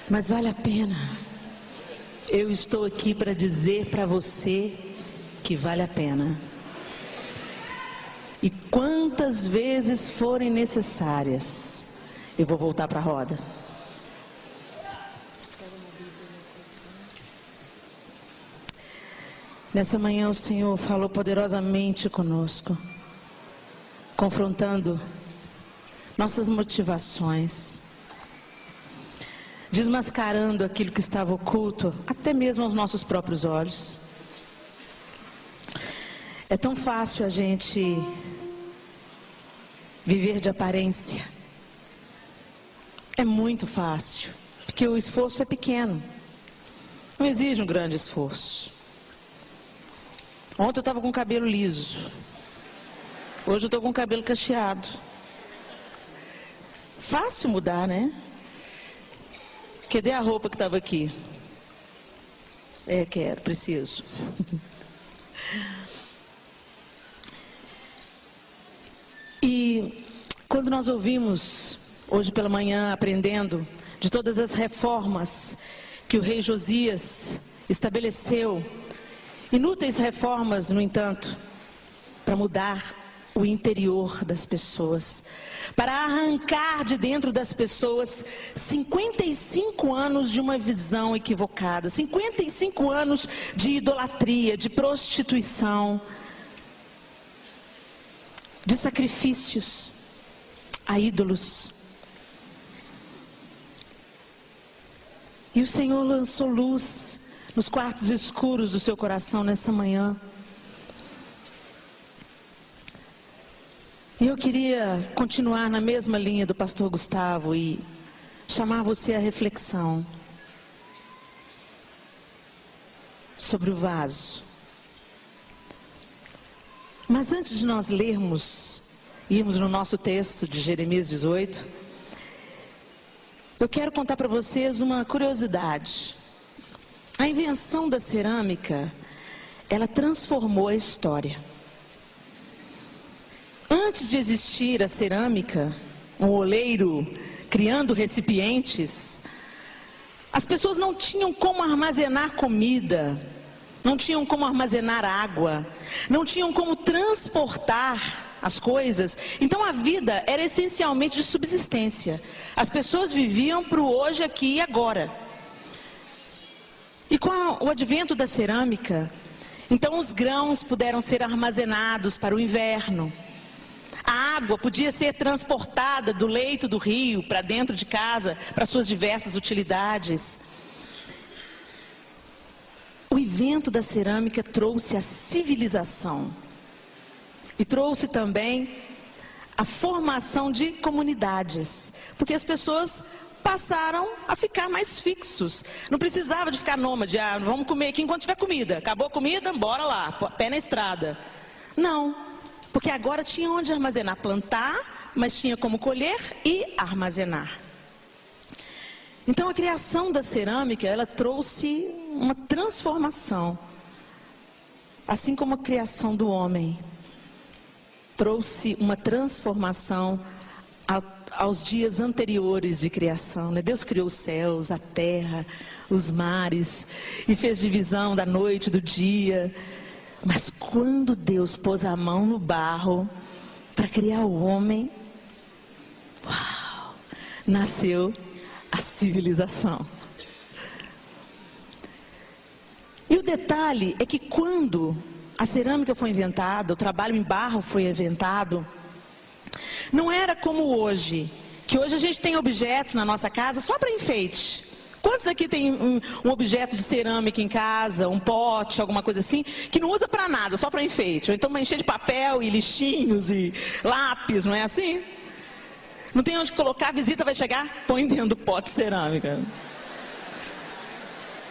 Mas vale a pena. Eu estou aqui para dizer para você que vale a pena. E quantas vezes forem necessárias, eu vou voltar para a roda. Nessa manhã o Senhor falou poderosamente conosco, confrontando nossas motivações, desmascarando aquilo que estava oculto, até mesmo aos nossos próprios olhos. É tão fácil a gente viver de aparência. É muito fácil, porque o esforço é pequeno. Não exige um grande esforço. Ontem eu estava com o cabelo liso. Hoje eu estou com o cabelo cacheado. Fácil mudar, né? Cadê a roupa que estava aqui? Quero, preciso. E quando nós ouvimos, hoje pela manhã, aprendendo de todas as reformas que o rei Josias estabeleceu, inúteis reformas, no entanto, para mudar o interior das pessoas, para arrancar de dentro das pessoas 55 anos de uma visão equivocada, 55 anos de idolatria, de prostituição, de sacrifícios a ídolos. E o Senhor lançou luz nos quartos escuros do seu coração nessa manhã. E eu queria continuar na mesma linha do pastor Gustavo e chamar você à reflexão sobre o vaso. Mas antes de nós irmos no nosso texto de Jeremias 18, eu quero contar para vocês uma curiosidade. A invenção da cerâmica, ela transformou a história. Antes de existir a cerâmica, um oleiro criando recipientes, as pessoas não tinham como armazenar comida, não tinham como armazenar água, não tinham como transportar as coisas. Então a vida era essencialmente de subsistência. As pessoas viviam para o hoje, aqui e agora. E com o advento da cerâmica, então os grãos puderam ser armazenados para o inverno. A água podia ser transportada do leito do rio para dentro de casa, para suas diversas utilidades. O invento da cerâmica trouxe a civilização e trouxe também a formação de comunidades, porque as pessoas passaram a ficar mais fixos. Não precisava de ficar nômade, vamos comer aqui enquanto tiver comida. Acabou a comida, bora lá, pé na estrada. Não, porque agora tinha onde armazenar, plantar, mas tinha como colher e armazenar. Então a criação da cerâmica, ela trouxe uma transformação, assim como a criação do homem trouxe uma transformação aos dias anteriores de criação, né? Deus criou os céus, a terra, os mares e fez divisão da noite, do dia. Mas quando Deus pôs a mão no barro para criar o homem, uau, nasceu a civilização. E o detalhe é que quando a cerâmica foi inventada, o trabalho em barro foi inventado, não era como hoje, que hoje a gente tem objetos na nossa casa só para enfeite. Quantos aqui tem um objeto de cerâmica em casa, um pote, alguma coisa assim, que não usa para nada, só para enfeite? Ou então para encher de papel e lixinhos e lápis, não é assim? Não tem onde colocar, a visita vai chegar, põe dentro do pote de cerâmica.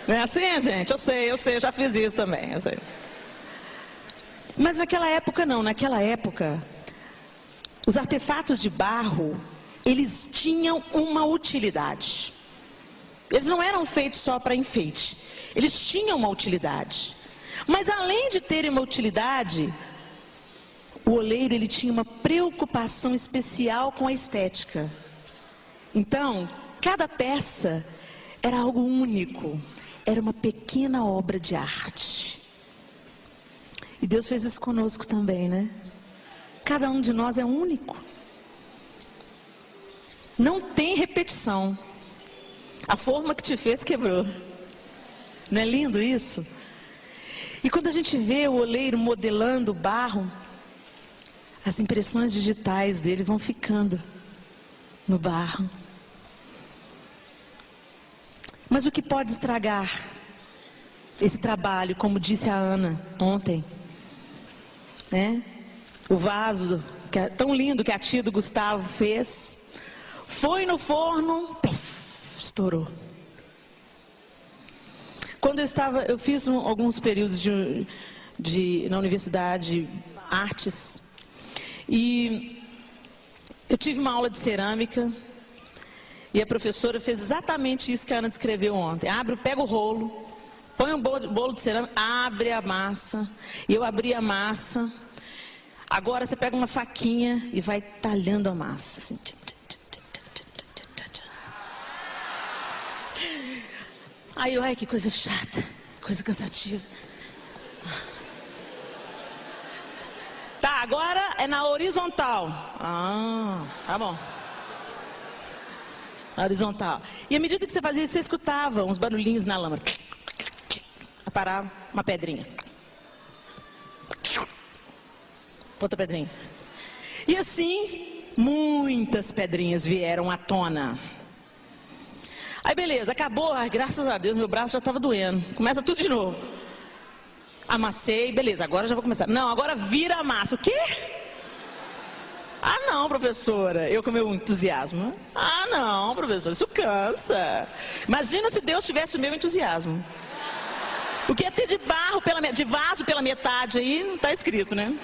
Não é assim, gente? Eu sei, eu já fiz isso também, eu sei. Mas naquela época não, naquela época, os artefatos de barro, eles tinham uma utilidade. Eles não eram feitos só para enfeite, eles tinham uma utilidade. Mas além de terem uma utilidade, o oleiro ele tinha uma preocupação especial com a estética. Então, cada peça, era algo único, era uma pequena obra de arte. E Deus fez isso conosco também, né? Cada um de nós é único. Não tem repetição. A forma que te fez quebrou. Não é lindo isso? E quando a gente vê o oleiro modelando o barro, as impressões digitais dele vão ficando no barro. Mas o que pode estragar esse trabalho, como disse a Ana ontem, né? O vaso que é tão lindo que a tia do Gustavo fez, foi no forno, puff, estourou. Quando eu fiz alguns períodos na universidade, artes, e eu tive uma aula de cerâmica, e a professora fez exatamente isso que a Ana descreveu ontem. Pega o rolo, põe um bolo de cerâmica, abre a massa, e eu abri a massa. Agora você pega uma faquinha e vai talhando a massa, assim. Aí, ai, que coisa chata, coisa cansativa. Tá, agora é na horizontal. Tá bom. Na horizontal. E à medida que você fazia isso, você escutava uns barulhinhos na lâmpada. Parar uma pedrinha. Outra pedrinha. E assim, muitas pedrinhas vieram à tona. Aí beleza, acabou, graças a Deus, meu braço já estava doendo. Começa tudo de novo. Amassei, beleza, agora já vou começar. Não, agora vira a massa. O quê? Ah não, professora, eu com meu entusiasmo. Ah não, professora, isso cansa. Imagina se Deus tivesse o meu entusiasmo. O que é ter de barro, de vaso pela metade aí, não está escrito, né?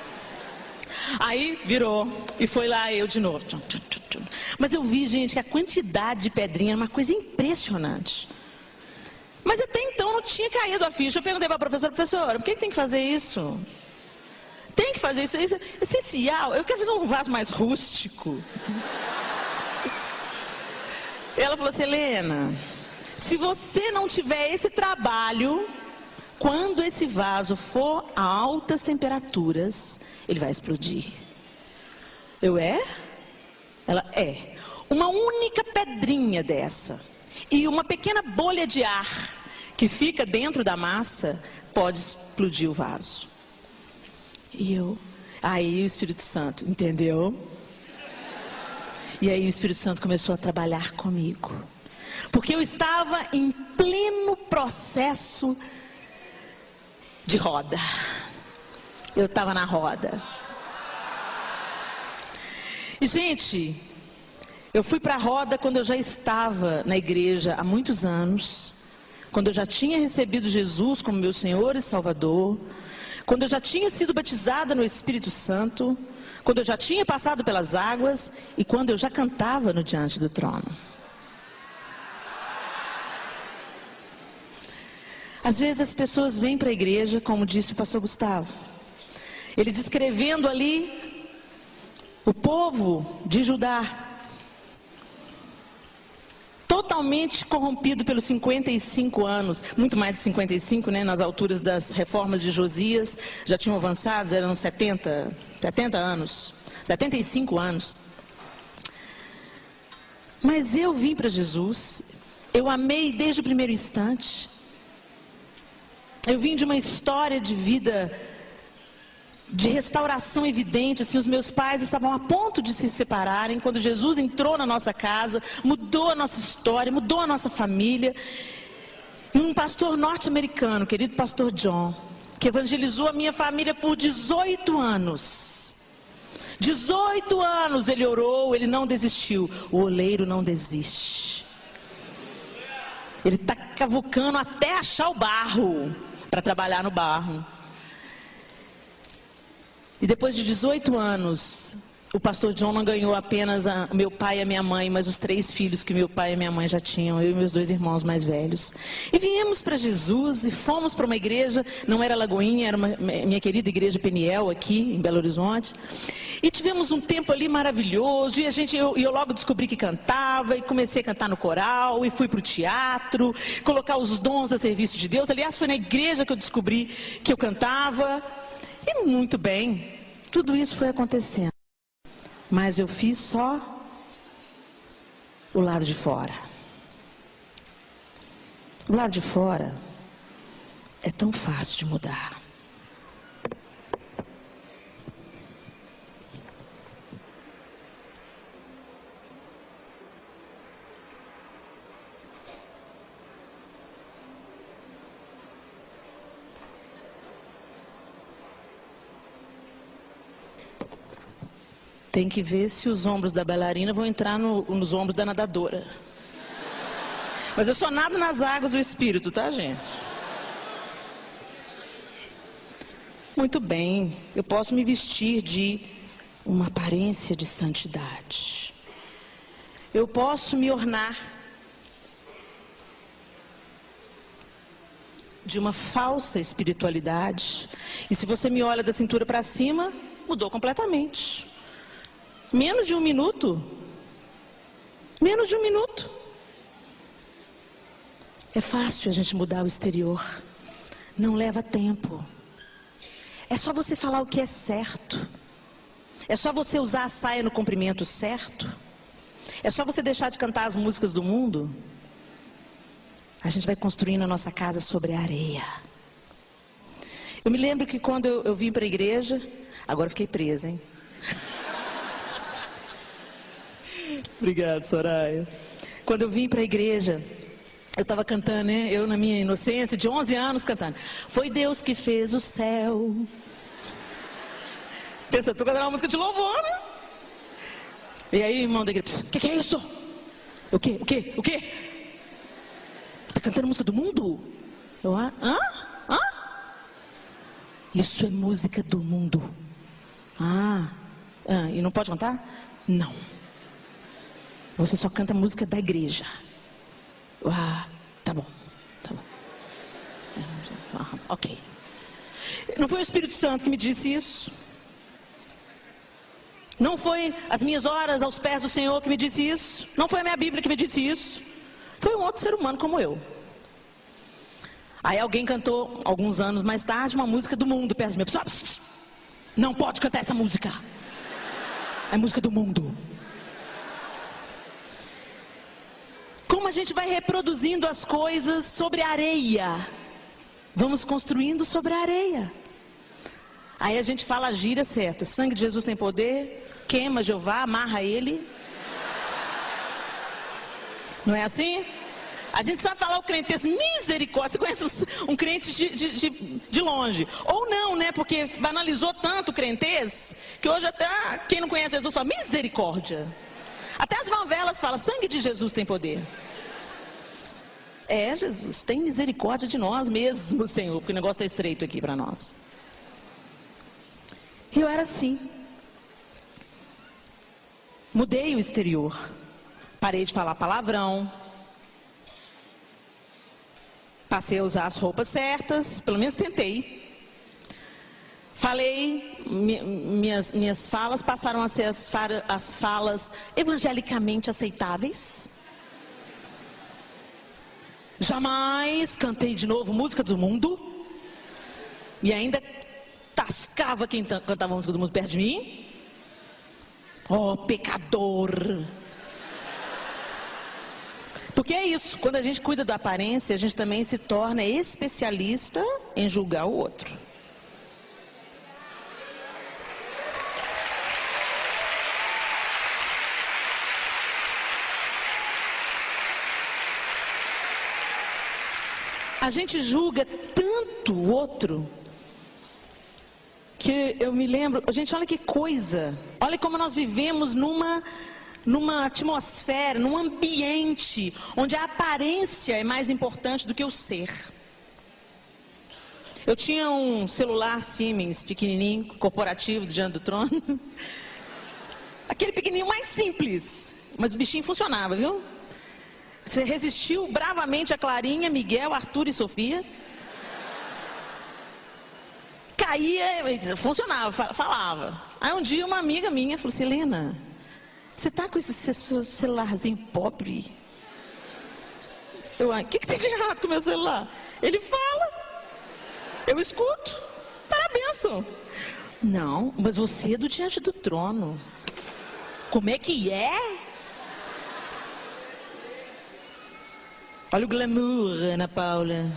Aí virou, e foi lá eu de novo. Mas eu vi, gente, que a quantidade de pedrinha era uma coisa impressionante. Mas até então não tinha caído a ficha. Eu perguntei para a professora, por que tem que fazer isso? Tem que fazer isso, isso é essencial. Eu quero fazer um vaso mais rústico. Ela falou assim, Helena, se você não tiver esse trabalho, quando esse vaso for a altas temperaturas, ele vai explodir. Ela é. Uma única pedrinha dessa e uma pequena bolha de ar que fica dentro da massa pode explodir o vaso. Aí o Espírito Santo, entendeu? E aí o Espírito Santo começou a trabalhar comigo. Porque eu estava em pleno processo de roda. Eu estava na roda. E, gente, eu fui para a roda quando eu já estava na igreja há muitos anos, quando eu já tinha recebido Jesus como meu Senhor e Salvador, quando eu já tinha sido batizada no Espírito Santo, quando eu já tinha passado pelas águas e quando eu já cantava no Diante do Trono. Às vezes as pessoas vêm para a igreja, como disse o pastor Gustavo, ele descrevendo ali o povo de Judá, totalmente corrompido pelos 55 anos, muito mais de 55, né, nas alturas das reformas de Josias, já tinham avançado, eram 70 anos, 75 anos. Mas eu vim para Jesus, eu amei desde o primeiro instante, eu vim de uma história de vida de restauração evidente, assim, os meus pais estavam a ponto de se separarem, quando Jesus entrou na nossa casa, mudou a nossa história, mudou a nossa família, e um pastor norte-americano, querido pastor John, que evangelizou a minha família por 18 anos, 18 anos ele orou, ele não desistiu, o oleiro não desiste, ele está cavucando até achar o barro, para trabalhar no barro. E depois de 18 anos, O pastor John não ganhou apenas meu pai e a minha mãe, mas os 3 filhos que meu pai e minha mãe já tinham, eu e meus 2 irmãos mais velhos. E viemos para Jesus e fomos para uma igreja, não era Lagoinha, era minha querida igreja Peniel aqui em Belo Horizonte. E tivemos um tempo ali maravilhoso, e eu logo descobri que cantava, e comecei a cantar no coral, e fui para o teatro, colocar os dons a serviço de Deus. Aliás, foi na igreja que eu descobri que eu cantava, e muito bem, tudo isso foi acontecendo. Mas eu fiz só o lado de fora. O lado de fora é tão fácil de mudar. Tem que ver se os ombros da bailarina vão entrar nos ombros da nadadora. Mas eu só nado nas águas do Espírito, tá, gente? Muito bem, eu posso me vestir de uma aparência de santidade. Eu posso me ornar de uma falsa espiritualidade. E se você me olha da cintura para cima, mudou completamente. Menos de um minuto. Menos de um minuto. É fácil a gente mudar o exterior. Não leva tempo. É só você falar o que é certo. É só você usar a saia no comprimento certo. É só você deixar de cantar as músicas do mundo. A gente vai construindo a nossa casa sobre a areia. Eu me lembro que quando eu vim para a igreja, agora eu fiquei presa, hein? Obrigado, Soraya. Quando eu vim para a igreja, eu estava cantando, né? Eu na minha inocência, de 11 anos, cantando. Foi Deus que fez o céu. Pensa, estou cantando uma música de louvor, né? E aí, irmão da igreja, o que é isso? O quê? Está cantando música do mundo? Eu, hã? Isso é música do mundo. E não pode cantar? Não. Você só canta música da igreja. Tá bom. Ok. Não foi o Espírito Santo que me disse isso. Não foi as minhas horas aos pés do Senhor que me disse isso. Não foi a minha Bíblia que me disse isso. Foi um outro ser humano como eu. Aí alguém cantou, alguns anos mais tarde, uma música do mundo perto de mim. Não pode cantar essa música. É música do mundo. Como a gente vai reproduzindo as coisas sobre a areia. Vamos construindo sobre a areia. Aí a gente fala a gíria certa. Sangue de Jesus tem poder. Queima Jeová, amarra ele. Não é assim? A gente sabe falar o crentez, misericórdia. Você conhece um crente de longe. Ou não, né? Porque banalizou tanto o crentez, que hoje até quem não conhece Jesus fala misericórdia. Até as novelas falam, sangue de Jesus tem poder. Jesus, tem misericórdia de nós mesmo, Senhor, porque o negócio está estreito aqui para nós. E eu era assim. Mudei o exterior. Parei de falar palavrão. Passei a usar as roupas certas, pelo menos tentei. Falei, minhas falas passaram a ser as falas evangelicamente aceitáveis. Jamais cantei de novo música do mundo. E ainda tascava quem cantava música do mundo perto de mim. Oh, pecador! Porque é isso, quando a gente cuida da aparência, a gente também se torna especialista em julgar o outro. A gente julga tanto o outro, que eu me lembro, gente, olha que coisa, olha como nós vivemos numa atmosfera, num ambiente, onde a aparência é mais importante do que o ser. Eu tinha um celular Siemens, pequenininho, corporativo, diante do trono, Aquele pequenininho mais simples, mas o bichinho funcionava, viu? Você resistiu bravamente a Clarinha, Miguel, Arthur e Sofia. Caía, funcionava, falava. Aí um dia uma amiga minha falou assim: Helena, você tá com esse celularzinho pobre? Eu, o que tem de errado com o meu celular? Ele fala, eu escuto, parabéns. Não, mas você é do Diante do Trono. Como é que é? Olha o glamour, Ana Paula.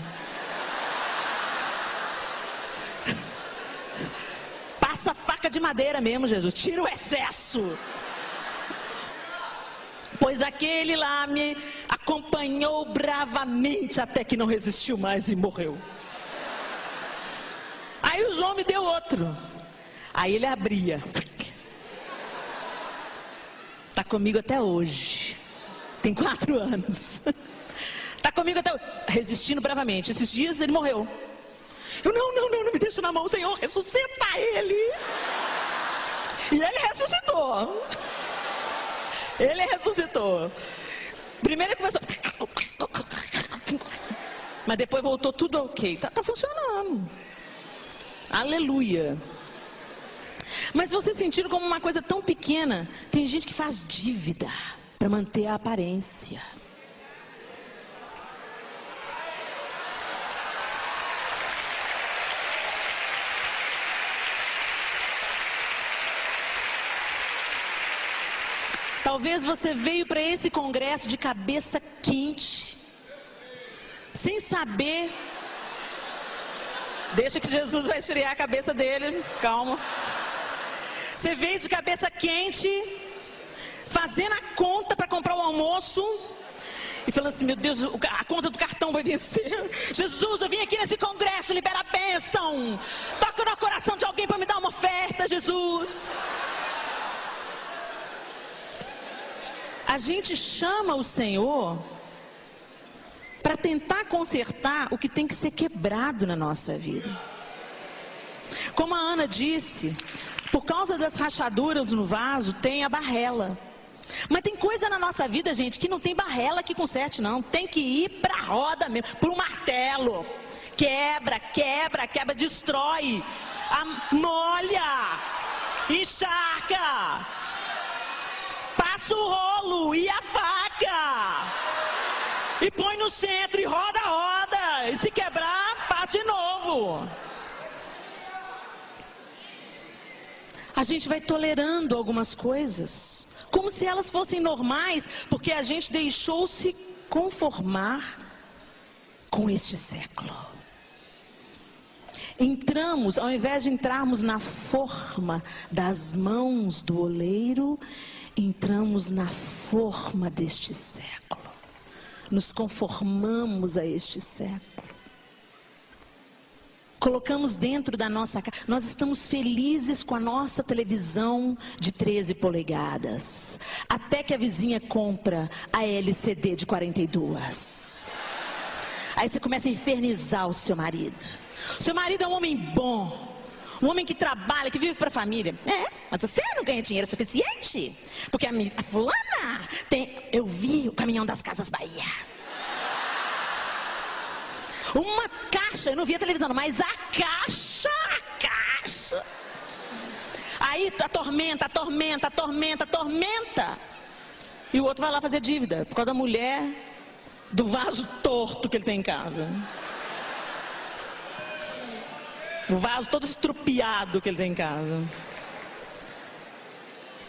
Passa a faca de madeira mesmo, Jesus. Tira o excesso. Pois aquele lá me acompanhou bravamente até que não resistiu mais e morreu. Aí o João me deu outro. Aí ele abria. Está comigo até hoje. Tem 4 anos. Está comigo até hoje. Resistindo bravamente. Esses dias ele morreu. Eu, não me deixa na mão, Senhor, ressuscita ele. E ele ressuscitou. Ele ressuscitou. Primeiro ele começou. Mas depois voltou tudo ok. Tá funcionando. Aleluia. Mas vocês sentiram como uma coisa tão pequena? Tem gente que faz dívida para manter a aparência. Talvez você veio para esse congresso de cabeça quente, sem saber. Deixa que Jesus vai esfriar a cabeça dele, calma. Você veio de cabeça quente, fazendo a conta para comprar o almoço, e falando assim: meu Deus, a conta do cartão vai vencer. Jesus, eu vim aqui nesse congresso, libera a bênção. Toca no coração de alguém para me dar uma oferta, Jesus. A gente chama o Senhor para tentar consertar o que tem que ser quebrado na nossa vida. Como a Ana disse, por causa das rachaduras no vaso, tem a barrela. Mas tem coisa na nossa vida, gente, que não tem barrela que conserte, não. Tem que ir para a roda mesmo, para o martelo. Quebra, destrói, molha, encharca, passa o rolo e a faca, e põe no centro e roda, e se quebrar, faz de novo. A gente vai tolerando algumas coisas, como se elas fossem normais, porque a gente deixou se conformar com este século. Entramos, ao invés de entrarmos na forma das mãos do oleiro, entramos na forma deste século. Nos conformamos a este século. Colocamos dentro da nossa casa. Nós estamos felizes com a nossa televisão de 13 polegadas. Até que a vizinha compra a LCD de 42. Aí você começa a infernizar o seu marido. O seu marido é um homem bom. Um homem que trabalha, que vive para a família. Mas você não ganha dinheiro suficiente? Porque a fulana tem... Eu vi o caminhão das Casas Bahia. Uma caixa, eu não vi a televisão, mas a caixa. Aí atormenta. E o outro vai lá fazer dívida, por causa da mulher, do vaso torto que ele tem em casa. O vaso todo estrupiado que ele tem em casa.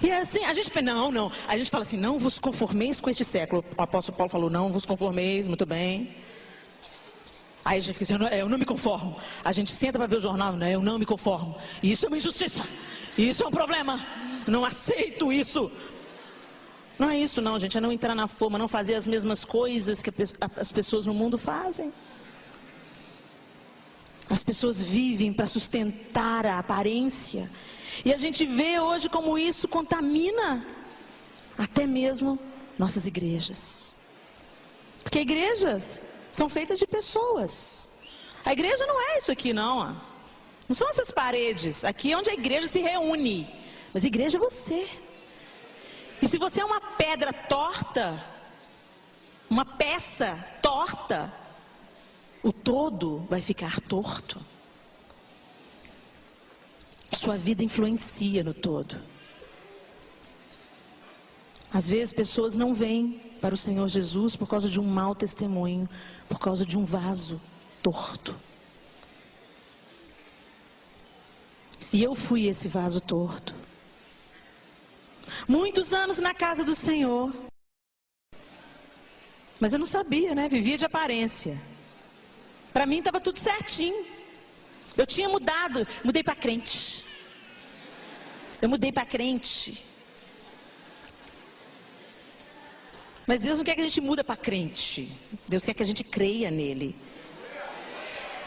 E assim, a gente pensa, não. A gente fala assim: não vos conformeis com este século. O apóstolo Paulo falou: não vos conformeis, muito bem. Aí a gente fica assim: eu não me conformo. A gente senta para ver o jornal: eu não me conformo. Isso é uma injustiça. Isso é um problema. Não aceito isso. Não é isso não, gente. É não entrar na forma, não fazer as mesmas coisas que as pessoas no mundo fazem. As pessoas vivem para sustentar a aparência. E a gente vê hoje como isso contamina até mesmo nossas igrejas. Porque igrejas são feitas de pessoas. A igreja não é isso aqui não. Não são essas paredes. Aqui é onde a igreja se reúne. Mas a igreja é você. E se você é uma pedra torta, uma peça torta, o todo vai ficar torto. Sua vida influencia no todo. Às vezes pessoas não vêm para o Senhor Jesus por causa de um mau testemunho, por causa de um vaso torto. E eu fui esse vaso torto. Muitos anos na casa do Senhor. Mas eu não sabia, né? Vivia de aparência. Para mim estava tudo certinho. Eu tinha mudado, mudei para crente. Eu mudei para crente. Mas Deus não quer que a gente muda para crente. Deus quer que a gente creia nele.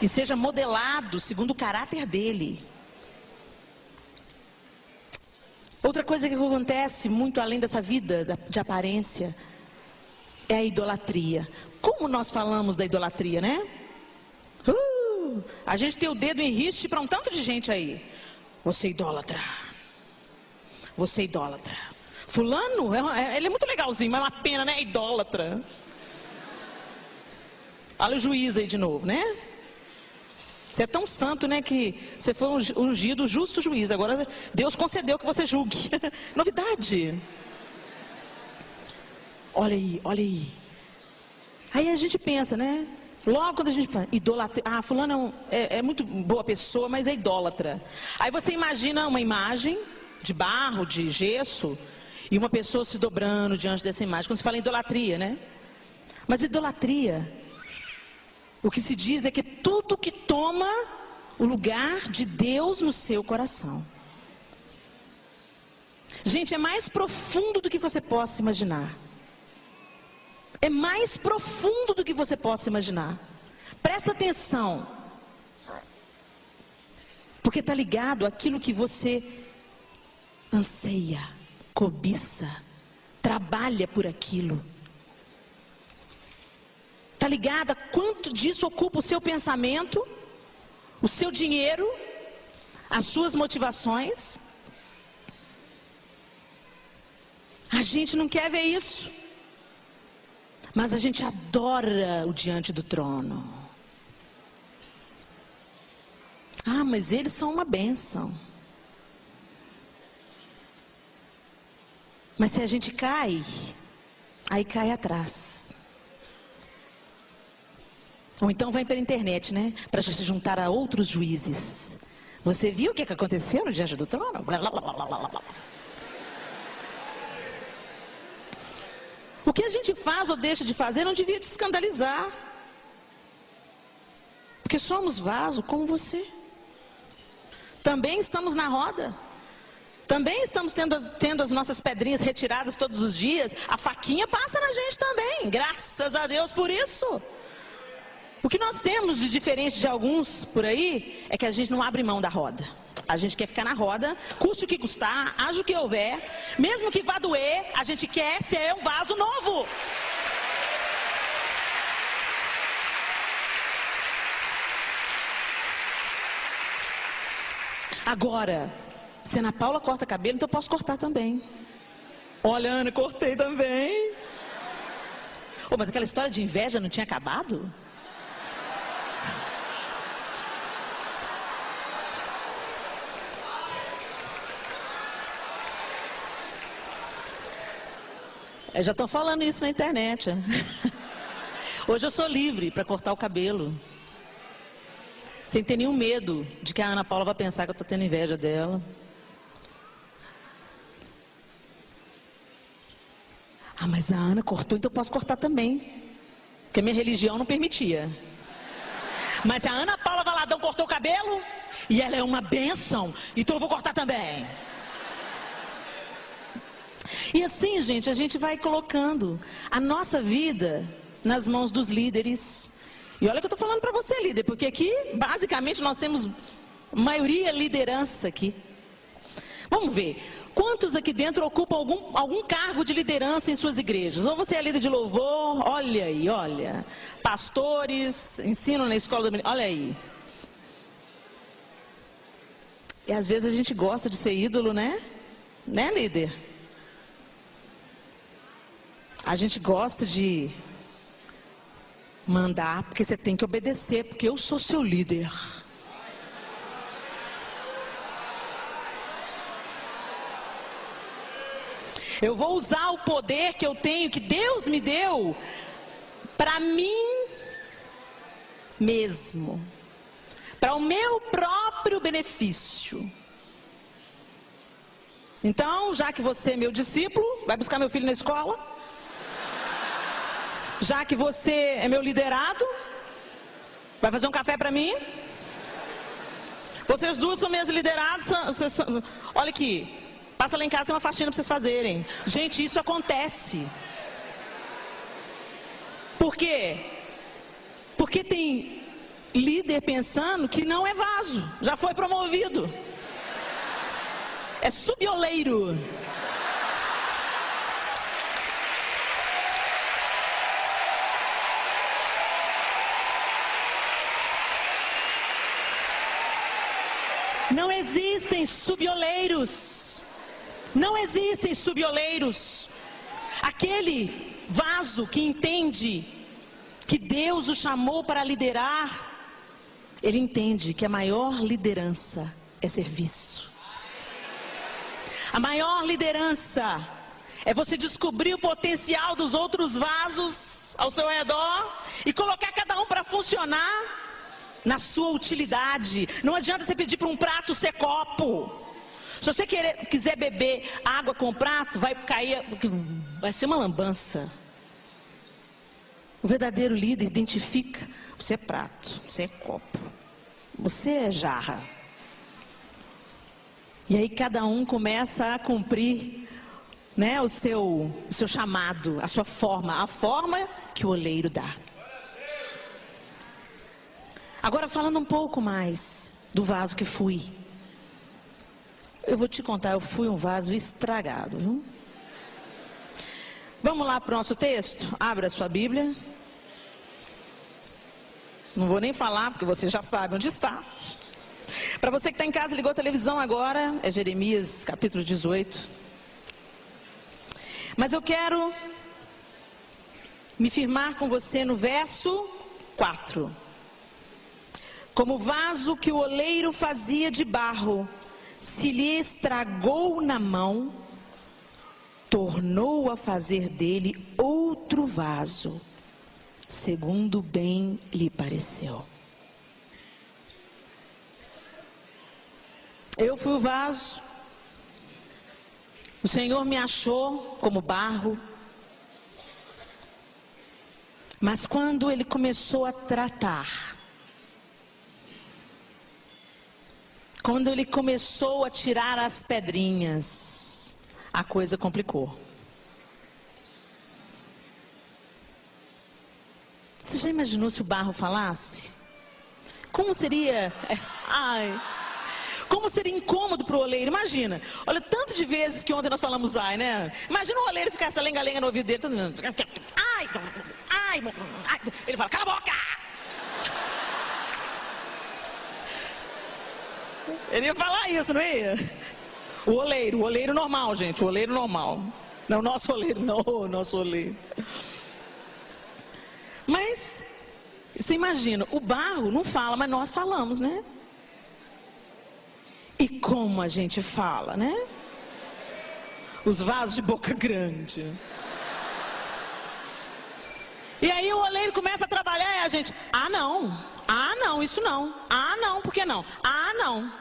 E seja modelado segundo o caráter dele. Outra coisa que acontece muito além dessa vida de aparência é a idolatria. Como nós falamos da idolatria, né? A gente tem o dedo em riste para um tanto de gente aí. Você é idólatra. Você é idólatra. Fulano, ele é muito legalzinho, mas é uma pena, né? É idólatra. Olha o juiz aí de novo, né? Você é tão santo, né, que você foi ungido justo juiz. Agora Deus concedeu que você julgue. Novidade. Olha aí, olha aí. Aí a gente pensa, né? Logo quando a gente fala, idolatria. Ah, fulano é muito boa pessoa, mas é idólatra. Aí você imagina uma imagem de barro, de gesso, e uma pessoa se dobrando diante dessa imagem. Quando se fala em idolatria, né? Mas idolatria, o que se diz é que tudo que toma o lugar de Deus no seu coração. Gente, é mais profundo do que você possa imaginar. É mais profundo do que você possa imaginar. Presta atenção. Porque está ligado àquilo que você anseia, cobiça, trabalha por aquilo. Está ligado a quanto disso ocupa o seu pensamento, o seu dinheiro, as suas motivações. A gente não quer ver isso. Mas a gente adora o diante do trono. Ah, mas eles são uma bênção. Mas se a gente cai, aí cai atrás. Ou então vai pela internet, né? Para se juntar a outros juízes. Você viu o que aconteceu no diante do trono? Blá, blá, blá, blá, blá, blá. O que a gente faz ou deixa de fazer não devia te escandalizar. Porque somos vaso como você. Também estamos na roda. Também estamos tendo as nossas pedrinhas retiradas todos os dias. A faquinha passa na gente também. Graças a Deus por isso. O que nós temos de diferente de alguns por aí é que a gente não abre mão da roda. A gente quer ficar na roda, custe o que custar, haja o que houver. Mesmo que vá doer, a gente quer ser um vaso novo. Agora, se a Ana Paula corta cabelo, então eu posso cortar também. Olha, Ana, cortei também. Oh, mas aquela história de inveja não tinha acabado? Já estão falando isso na internet. Hoje eu sou livre para cortar o cabelo. Sem ter nenhum medo de que a Ana Paula vai pensar que eu estou tendo inveja dela. Ah, mas a Ana cortou, então eu posso cortar também. Porque a minha religião não permitia. Mas se a Ana Paula Valadão cortou o cabelo, e ela é uma bênção, então eu vou cortar também. E assim, gente, a gente vai colocando a nossa vida nas mãos dos líderes. E olha que eu estou falando para você, líder, porque aqui, basicamente, nós temos maioria liderança aqui. Vamos ver, quantos aqui dentro ocupam algum cargo de liderança em suas igrejas? Ou você é líder de louvor, olha aí, olha. Pastores, ensino na escola dominical, olha aí. E às vezes a gente gosta de ser ídolo, né? Né, líder? A gente gosta de mandar, porque você tem que obedecer, porque eu sou seu líder. Eu vou usar o poder que eu tenho, que Deus me deu, para mim mesmo, para o meu próprio benefício. Então, já que você é meu discípulo, vai buscar meu filho na escola. Já que você é meu liderado, vai fazer um café para mim. Vocês duas são minhas lideradas. Olha aqui, passa lá em casa, tem uma faxina para vocês fazerem. Gente, isso acontece. Por quê? Porque tem líder pensando que não é vaso, já foi promovido. É subioleiro. Não existem subioleiros. Não existem subioleiros. Aquele vaso que entende que Deus o chamou para liderar, ele entende que a maior liderança é serviço. A maior liderança é você descobrir o potencial dos outros vasos ao seu redor e colocar cada um para funcionar na sua utilidade. Não adianta você pedir para um prato ser copo. Se você quiser beber água com o prato, vai ser uma lambança. O verdadeiro líder identifica: você é prato, você é copo, você é jarra. E aí cada um começa a cumprir, né, o seu chamado, a sua forma, a forma que o oleiro dá. Agora, falando um pouco mais do vaso que fui. Eu vou te contar, eu fui um vaso estragado, viu? Vamos lá para o nosso texto? Abra a sua Bíblia. Não vou nem falar, porque você já sabe onde está. Para você que está em casa, ligou a televisão agora, é Jeremias capítulo 18. Mas eu quero me firmar com você no verso 4. Como o vaso que o oleiro fazia de barro se lhe estragou na mão, tornou a fazer dele outro vaso, segundo bem lhe pareceu. Eu fui o vaso, o Senhor me achou como barro, mas quando Ele começou a tratar, quando Ele começou a tirar as pedrinhas, a coisa complicou. Você já imaginou se o barro falasse? Como seria? Como seria incômodo para o oleiro? Imagina, olha, tanto de vezes que ontem nós falamos ai, né? Imagina o oleiro ficar essa lenga-lenga no ouvido dele, ai, ele fala, cala a boca! Ele ia falar isso, não ia? O oleiro normal, gente, o oleiro normal. Não, nosso oleiro, não, o nosso oleiro. Mas, você imagina, o barro não fala, mas nós falamos, né? E como a gente fala, né? Os vasos de boca grande. E aí o oleiro começa a trabalhar e a gente, não, isso não. Não, por que não? Não.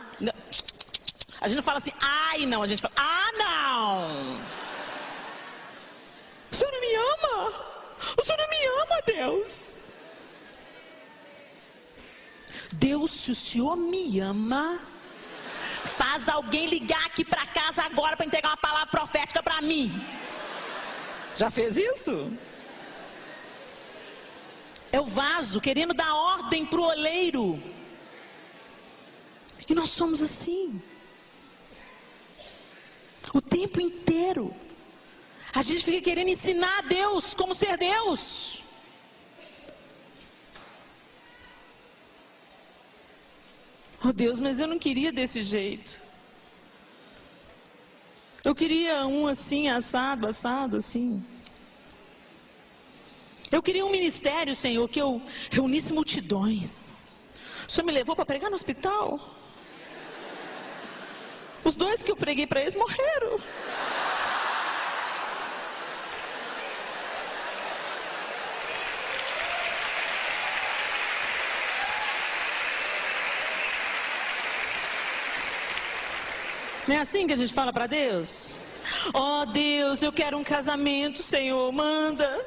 A gente não fala assim, não, a gente fala, não. O Senhor não me ama? O Senhor não me ama, Deus? Deus, se o Senhor me ama, faz alguém ligar aqui para casa agora para entregar uma palavra profética para mim. Já fez isso? É o vaso querendo dar ordem para o oleiro. E nós somos assim. O tempo inteiro. A gente fica querendo ensinar a Deus como ser Deus. Oh Deus, mas eu não queria desse jeito. Eu queria um assim, assado, assim. Eu queria um ministério, Senhor, que eu reunisse multidões. O Senhor me levou para pregar no hospital. Os 2 que eu preguei para eles morreram. Não é assim que a gente fala para Deus? Oh Deus, eu quero um casamento, Senhor, manda.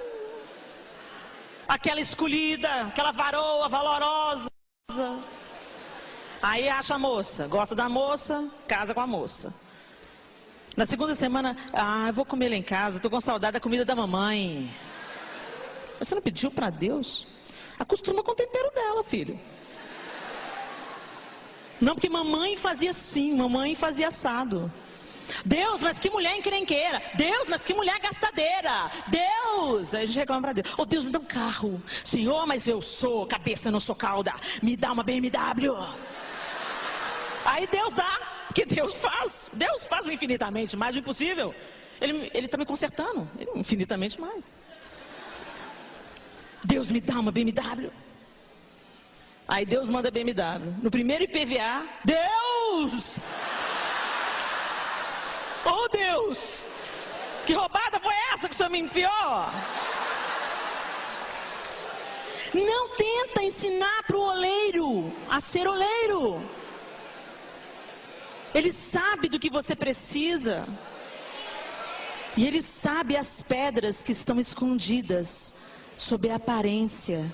Aquela escolhida, aquela varoa valorosa. Aí acha a moça, gosta da moça, casa com a moça. Na segunda semana, eu vou comer lá em casa, estou com saudade da comida da mamãe. Você não pediu para Deus? Acostuma com o tempero dela, filho. Não, porque mamãe fazia assim, mamãe fazia assado. Deus, mas que mulher encrenqueira. Deus, mas que mulher gastadeira. Deus, aí a gente reclama para Deus. Oh Deus, me dá um carro. Senhor, mas eu sou cabeça, não sou cauda. Me dá uma BMW. Aí Deus dá, porque Deus faz o infinitamente mais, o impossível. Ele está me consertando, infinitamente mais. Deus me dá uma BMW. Aí Deus manda BMW. No primeiro IPVA, Deus! Oh Deus! Que roubada foi essa que o Senhor me enfiou? Não tenta ensinar para o oleiro a ser oleiro. Ele sabe do que você precisa. E Ele sabe as pedras que estão escondidas sob a aparência.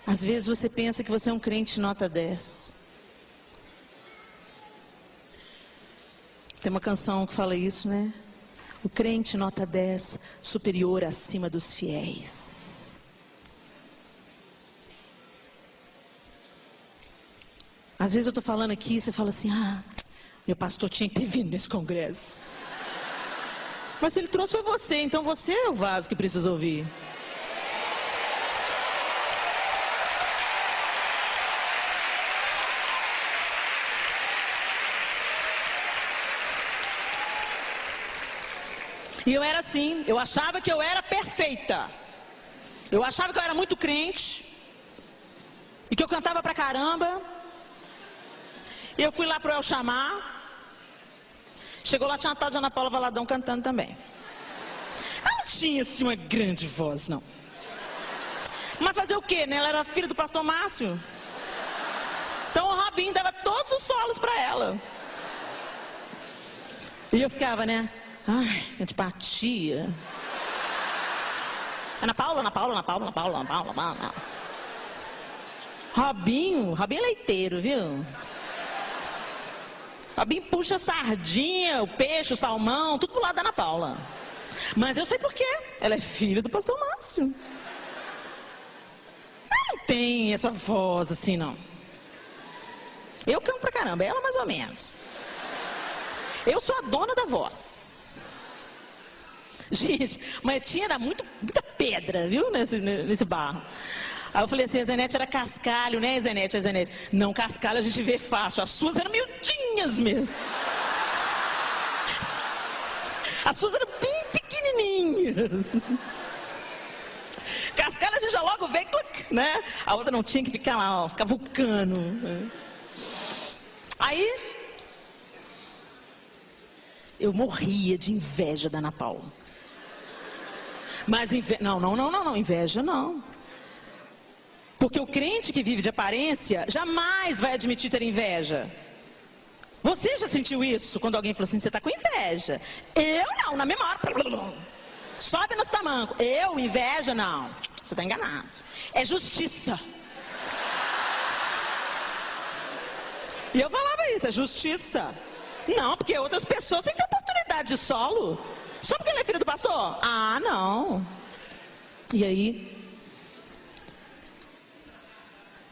Às vezes você pensa que você é um crente nota 10. Tem uma canção que fala isso, né? O crente nota 10, superior acima dos fiéis. Às vezes eu estou falando aqui e você fala assim, meu pastor tinha que ter vindo nesse congresso. Mas se ele trouxe foi você, então você é o vaso que precisa ouvir. E eu era assim, eu achava que eu era perfeita. Eu achava que eu era muito crente. E que eu cantava pra caramba. E eu fui lá pro El Chamar. Chegou lá, tinha uma tal de Ana Paula Valadão cantando também. Ela não tinha assim uma grande voz, não. Mas fazer o quê, né? Ela era filha do pastor Márcio. Então o Robinho dava todos os solos pra ela. E eu ficava, né? Ai, antipatia. Ana Paula. Robinho é leiteiro, viu? Robinho puxa a sardinha, o peixe, o salmão, tudo pro lado da Ana Paula. Mas eu sei por quê. Ela é filha do pastor Márcio. Ela não tem essa voz assim, não. Eu canto pra caramba, ela mais ou menos. Eu sou a dona da voz. Gente, mas tinha muita pedra, viu, nesse barro. Aí eu falei assim, a Zenete era cascalho, né, Zenete? A Zenete, não, cascalho a gente vê fácil, as suas eram miudinhas mesmo. As suas eram bem pequenininhas. Cascalho a gente já logo vê, né? A outra não tinha que ficar lá, ó, cavucando. Aí, eu morria de inveja da Ana Paula. Mas não, inveja não. Porque o crente que vive de aparência jamais vai admitir ter inveja. Você já sentiu isso quando alguém falou assim, você está com inveja? Eu não, na mesma hora. Sobe nos tamancos. Eu, inveja, não. Você está enganado. É justiça. E eu falava isso, é justiça. Não, porque outras pessoas têm que ter oportunidade de solo. Só porque ele é filho do pastor? Ah, não. E aí,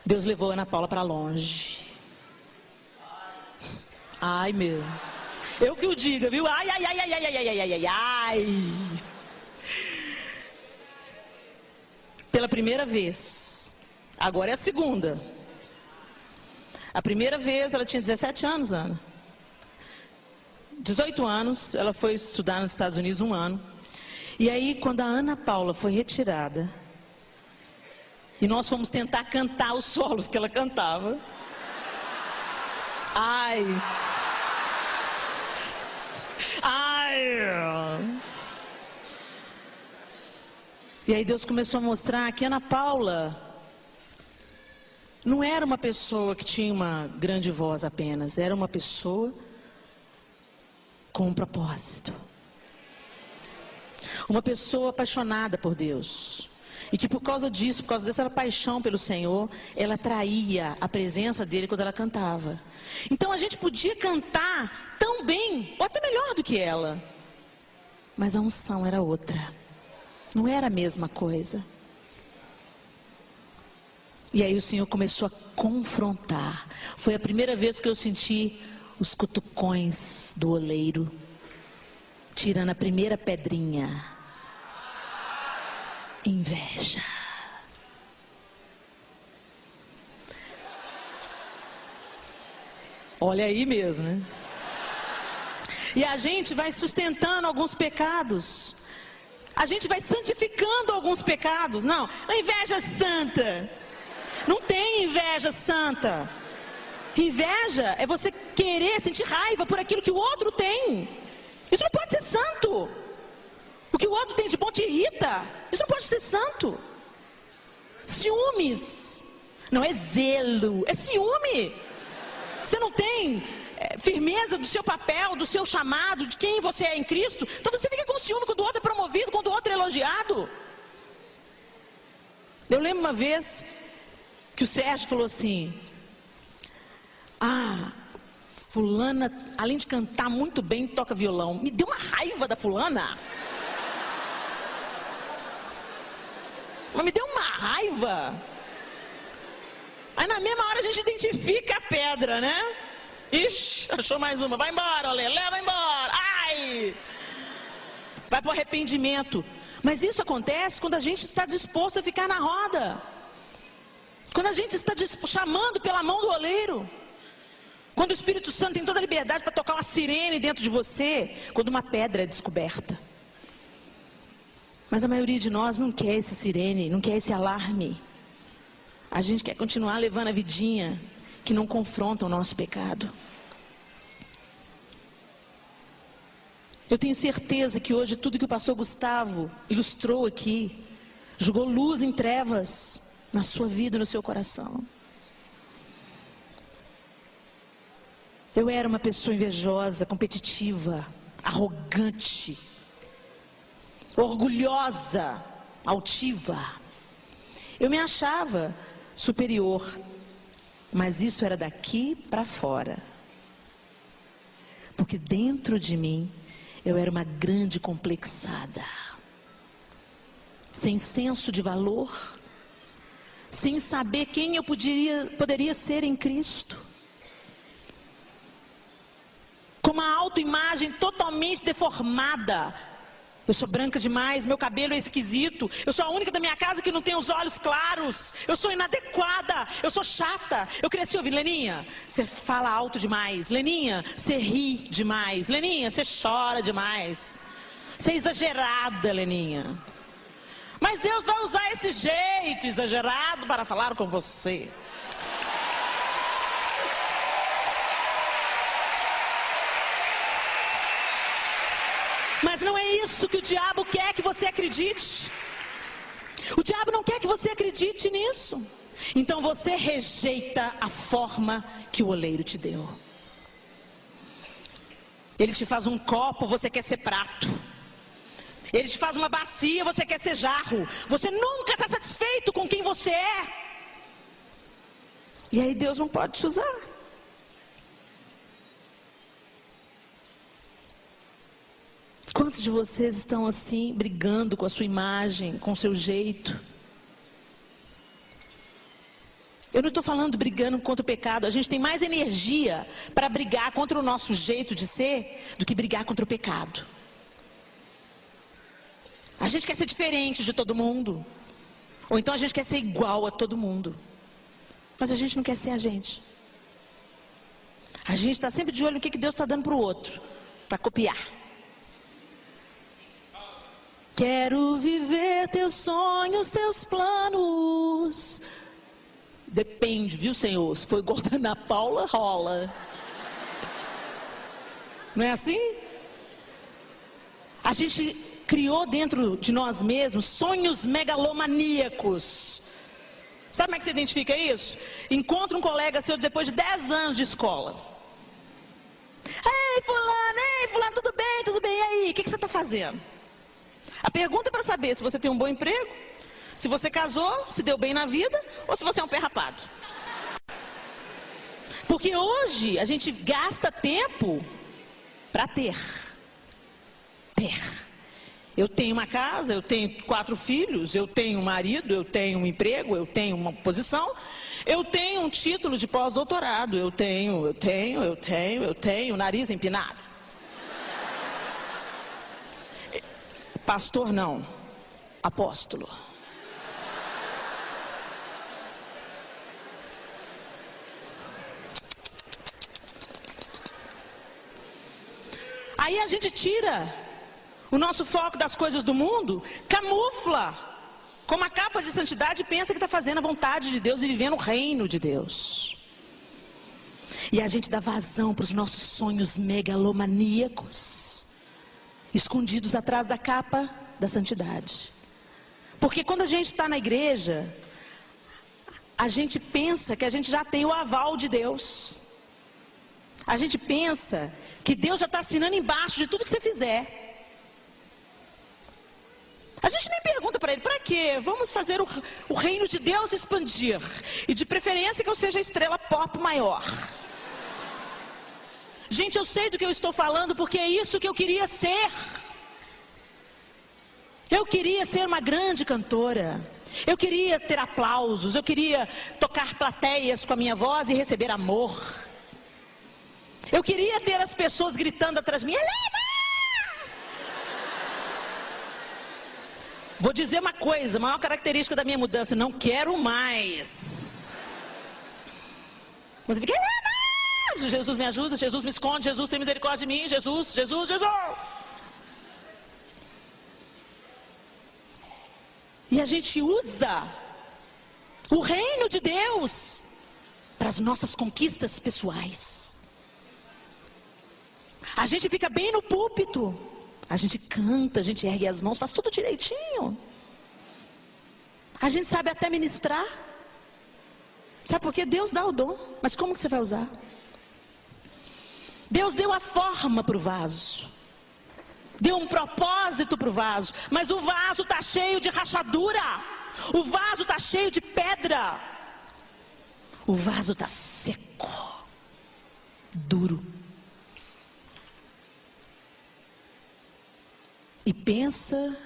Deus levou a Ana Paula para longe. Ai, meu. Eu que o diga, viu? Ai. Pela primeira vez. Agora é a segunda. A primeira vez ela tinha 17 anos, Ana. 18 anos, ela foi estudar nos Estados Unidos 1 ano. E aí, quando a Ana Paula foi retirada, e nós fomos tentar cantar os solos que ela cantava, ai, e aí Deus começou a mostrar que Ana Paula não era uma pessoa que tinha uma grande voz apenas, era uma pessoa com um propósito. Uma pessoa apaixonada por Deus. E que por causa disso, por causa dessa paixão pelo Senhor, ela atraía a presença dele quando ela cantava. Então a gente podia cantar tão bem, ou até melhor do que ela. Mas a unção era outra. Não era a mesma coisa. E aí o Senhor começou a confrontar. Foi a primeira vez que eu senti os cutucões do oleiro, tirando a primeira pedrinha. Inveja. Olha aí mesmo, né? E a gente vai sustentando alguns pecados. A gente vai santificando alguns pecados. Não, a inveja santa. Não tem inveja santa. Inveja é você querer sentir raiva por aquilo que o outro tem. Isso não pode ser santo. O que o outro tem de bom te irrita. Isso não pode ser santo. Ciúmes não é zelo, é ciúme. Você não tem firmeza do seu papel, do seu chamado, de quem você é em Cristo. Então você fica com ciúme quando o outro é promovido, quando o outro é elogiado. Eu lembro uma vez que o Sérgio falou assim: fulana, além de cantar muito bem, toca violão. Me deu uma raiva da fulana. Mas me deu uma raiva. Aí na mesma hora a gente identifica a pedra, né? Ixi, achou mais uma. Vai embora, Olê, leva embora. Ai! Vai para o arrependimento. Mas isso acontece quando a gente está disposto a ficar na roda. Quando a gente está chamando pela mão do oleiro. Quando o Espírito Santo tem toda a liberdade para tocar uma sirene dentro de você. Quando uma pedra é descoberta. Mas a maioria de nós não quer esse sirene, não quer esse alarme. A gente quer continuar levando a vidinha que não confronta o nosso pecado. Eu tenho certeza que hoje tudo que o pastor Gustavo ilustrou aqui, jogou luz em trevas na sua vida, no seu coração. Eu era uma pessoa invejosa, competitiva, arrogante, orgulhosa, altiva. Eu me achava superior, mas isso era daqui para fora. Porque dentro de mim eu era uma grande complexada, sem senso de valor, sem saber quem eu poderia ser em Cristo, com uma autoimagem totalmente deformada. Eu sou branca demais, meu cabelo é esquisito, eu sou a única da minha casa que não tem os olhos claros, eu sou inadequada, eu sou chata. Eu cresci ouvindo: Leninha, você fala alto demais, Leninha, você ri demais, Leninha, você chora demais, você é exagerada, Leninha. Mas Deus vai usar esse jeito exagerado para falar com você. Mas não é isso que o diabo quer que você acredite. O diabo não quer que você acredite nisso. Então você rejeita a forma que o oleiro te deu. Ele te faz um copo, você quer ser prato. Ele te faz uma bacia, você quer ser jarro. Você nunca está satisfeito com quem você é. E aí Deus não pode te usar. Quantos de vocês estão assim, brigando com a sua imagem, com o seu jeito? Eu não estou falando brigando contra o pecado. A gente tem mais energia para brigar contra o nosso jeito de ser do que brigar contra o pecado. A gente quer ser diferente de todo mundo. Ou então a gente quer ser igual a todo mundo. Mas a gente não quer ser a gente. A gente está sempre de olho no que Deus está dando para o outro, para copiar. Quero viver teus sonhos, teus planos. Depende, viu, Senhor? Se for igual da Ana Paula, rola. Não é assim? A gente criou dentro de nós mesmos sonhos megalomaníacos. Sabe como é que você identifica isso? Encontra um colega seu depois de 10 anos de escola. Ei, fulano, tudo bem, e aí? O que você está fazendo? A pergunta é para saber se você tem um bom emprego, se você casou, se deu bem na vida, ou se você é um pé rapado. Porque hoje a gente gasta tempo para ter. Eu tenho uma casa, eu tenho 4 filhos, eu tenho um marido, eu tenho um emprego, eu tenho uma posição, eu tenho um título de pós-doutorado, eu tenho nariz empinado. Pastor não, apóstolo. Aí a gente tira o nosso foco das coisas do mundo, camufla com uma capa de santidade e pensa que está fazendo a vontade de Deus e vivendo o reino de Deus. E a gente dá vazão para os nossos sonhos megalomaníacos, escondidos atrás da capa da santidade. Porque quando a gente está na igreja, a gente pensa que a gente já tem o aval de Deus. A gente pensa que Deus já está assinando embaixo de tudo que você fizer. A gente nem pergunta para ele, para quê? Vamos fazer o reino de Deus expandir. E de preferência que eu seja a estrela pop maior. Gente, eu sei do que eu estou falando, porque é isso que eu queria ser. Eu queria ser uma grande cantora. Eu queria ter aplausos. Eu queria tocar plateias com a minha voz e receber amor. Eu queria ter as pessoas gritando atrás de mim, Helena! Vou dizer uma coisa, a maior característica da minha mudança, não quero mais. Mas eu fiquei, Helena! Jesus me ajuda, Jesus me esconde, Jesus tem misericórdia de mim, Jesus. E a gente usa o reino de Deus para as nossas conquistas pessoais. A gente fica bem no púlpito. A gente canta, a gente ergue as mãos, faz tudo direitinho. A gente sabe até ministrar. Sabe por quê? Deus dá o dom, mas como que você vai usar? Deus deu a forma para o vaso. Deu um propósito para o vaso. Mas o vaso está cheio de rachadura. O vaso está cheio de pedra. O vaso está seco, duro. E pensa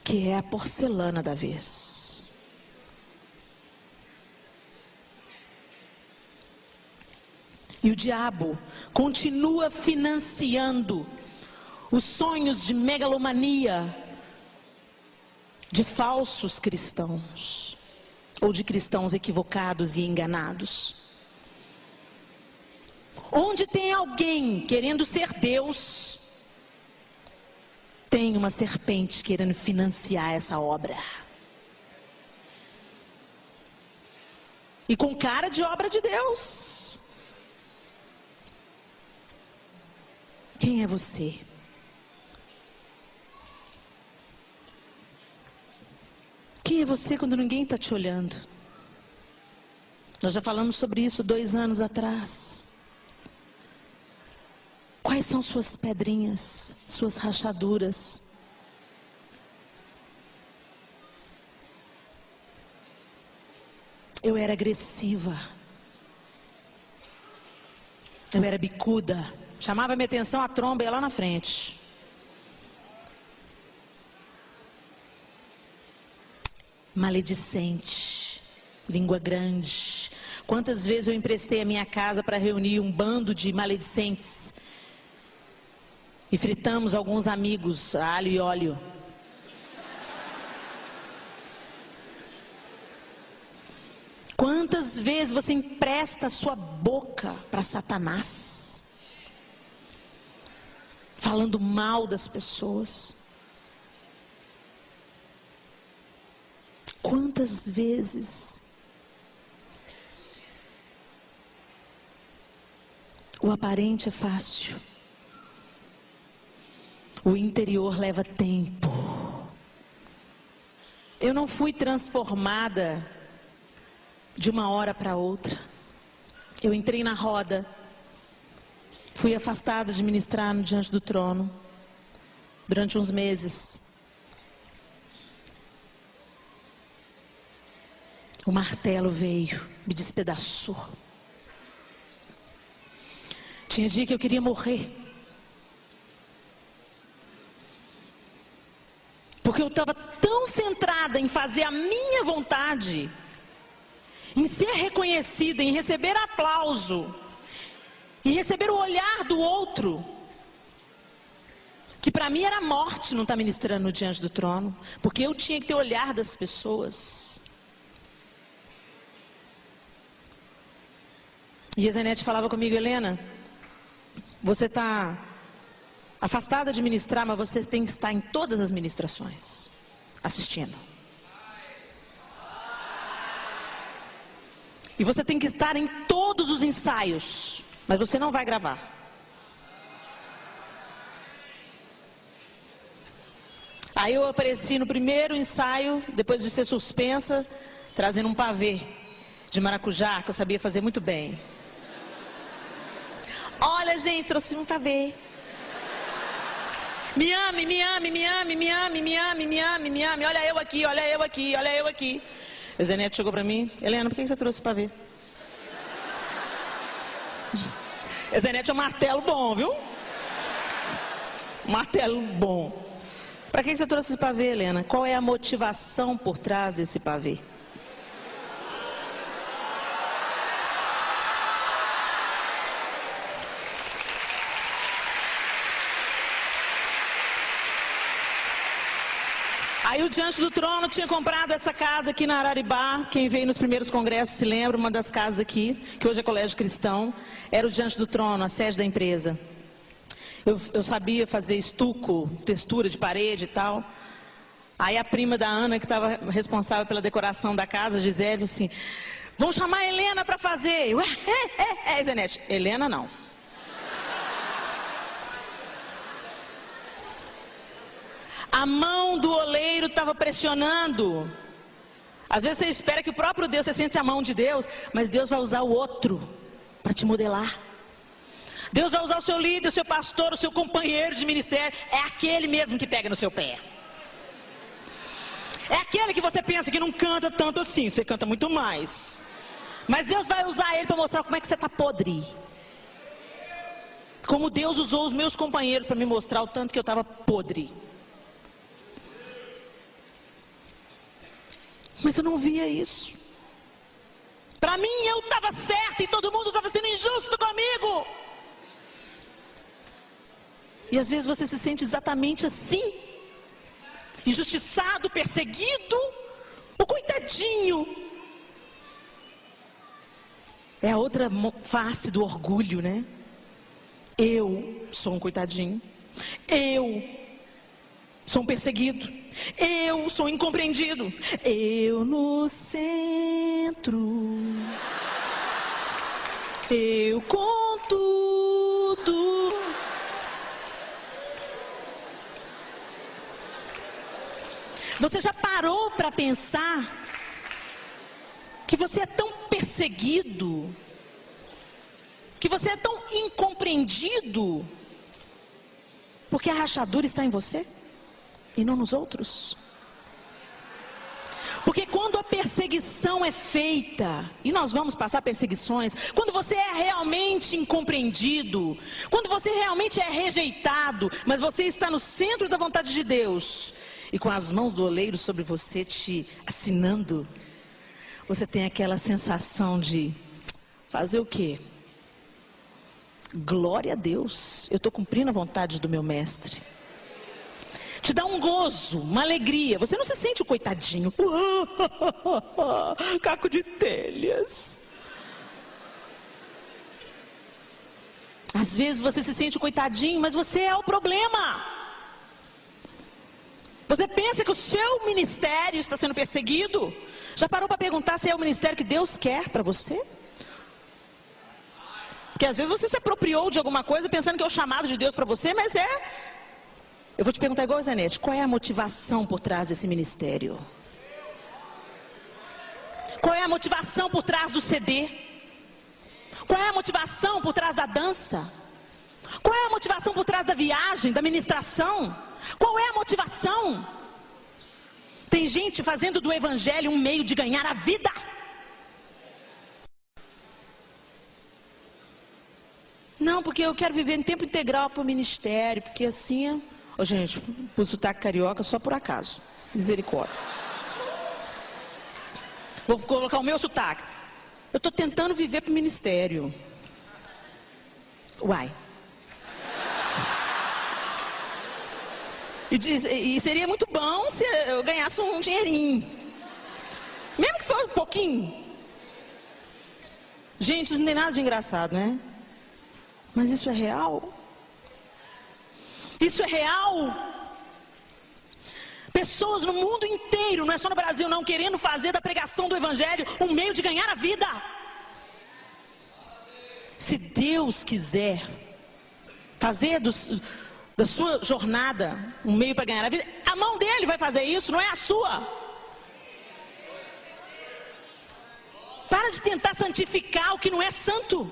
que é a porcelana da vez. E o diabo continua financiando os sonhos de megalomania de falsos cristãos, ou de cristãos equivocados e enganados. Onde tem alguém querendo ser Deus, tem uma serpente querendo financiar essa obra. E com cara de obra de Deus. Quem é você? Quem é você quando ninguém está te olhando? Nós já falamos sobre isso 2 anos atrás. Quais são suas pedrinhas, suas rachaduras? Eu era agressiva. Eu era bicuda. Chamava minha atenção a tromba, ia lá na frente. Maledicente. Língua grande. Quantas vezes eu emprestei a minha casa para reunir um bando de maledicentes? E fritamos alguns amigos a alho e óleo. Quantas vezes você empresta a sua boca para Satanás? falando mal das pessoas. Quantas vezes o aparente é fácil, o interior leva tempo. Eu não fui transformada de uma hora para outra. Eu entrei na roda, fui afastada de ministrar no Diante do Trono durante uns meses. O martelo veio, me despedaçou. Tinha dia que eu queria morrer. Porque eu estava tão centrada em fazer a minha vontade, em ser reconhecida, em receber aplauso, em receber o olhar do outro, que para mim era morte não estar ministrando no Diante do Trono, porque eu tinha que ter o olhar das pessoas. E a Zenete falava comigo: Helena, você está afastada de ministrar, mas você tem que estar em todas as ministrações, assistindo. E você tem que estar em todos os ensaios, mas você não vai gravar. Aí eu apareci no primeiro ensaio, depois de ser suspensa, trazendo um pavê de maracujá, que eu sabia fazer muito bem. Olha, gente, trouxe um pavê. Me ame, me ame, me ame, me ame, me ame, me ame, me ame. Olha eu aqui, olha eu aqui, olha eu aqui. A Zenete chegou para mim: Helena, por que você trouxe pavê? A Zenete é um martelo bom, viu? Um martelo bom. Para que você trouxe esse pavê, Helena? Qual é a motivação por trás desse pavê? Aí o Diante do Trono tinha comprado essa casa aqui na Araribá. Quem veio nos primeiros congressos se lembra, uma das casas aqui, que hoje é Colégio Cristão, era o Diante do Trono, a sede da empresa. Eu sabia fazer estuco, textura de parede e tal. Aí a prima da Ana, que estava responsável pela decoração da casa, Gisele, assim: vamos chamar a Helena para fazer. Ué, Zenete, Helena não. A mão do oleiro estava pressionando. Às vezes você espera que o próprio Deus, você sente a mão de Deus, mas Deus vai usar o outro para te modelar. Deus vai usar o seu líder, o seu pastor, o seu companheiro de ministério. É aquele mesmo que pega no seu pé. É aquele que você pensa que não canta tanto assim, você canta muito mais. Mas Deus vai usar ele para mostrar como é que você está podre. Como Deus usou os meus companheiros para me mostrar o tanto que eu estava podre. Mas eu não via isso. Para mim eu estava certa e todo mundo estava sendo injusto comigo. E às vezes você se sente exatamente assim. Injustiçado, perseguido. O coitadinho. É a outra face do orgulho, né? Eu sou um coitadinho. Eu sou um perseguido. Eu sou incompreendido. Eu no centro. Eu com tudo. Você já parou para pensar que você é tão perseguido, que você é tão incompreendido, porque a rachadura está em você e não nos outros? Porque quando a perseguição é feita, e nós vamos passar perseguições, quando você é realmente incompreendido, quando você realmente é rejeitado, mas você está no centro da vontade de Deus, e com as mãos do oleiro sobre você te assinando, você tem aquela sensação de fazer o quê? Glória a Deus, eu estou cumprindo a vontade do meu mestre. Te dá um gozo, uma alegria. Você não se sente o coitadinho. Caco de telhas. Às vezes você se sente coitadinho, mas você é o problema. Você pensa que o seu ministério está sendo perseguido? Já parou para perguntar se é o ministério que Deus quer para você? Porque às vezes você se apropriou de alguma coisa pensando que é o chamado de Deus para você, mas é... Eu vou te perguntar igual a Zanete, qual é a motivação por trás desse ministério? Qual é a motivação por trás do CD? Qual é a motivação por trás da dança? Qual é a motivação por trás da viagem, da ministração? Qual é a motivação? Tem gente fazendo do evangelho um meio de ganhar a vida. Não, porque eu quero viver em tempo integral para o ministério, porque assim... Ô, gente, pus sotaque carioca só por acaso. Misericórdia. Vou colocar o meu sotaque. Eu estou tentando viver para o ministério. Uai. E seria muito bom se eu ganhasse um dinheirinho. Mesmo que fosse um pouquinho. Gente, isso não tem nada de engraçado, né? Mas isso é real? Isso é real? Pessoas no mundo inteiro, não é só no Brasil não, querendo fazer da pregação do evangelho um meio de ganhar a vida. Se Deus quiser fazer da sua jornada um meio para ganhar a vida, a mão dele vai fazer isso, não é a sua. Para de tentar santificar o que não é santo,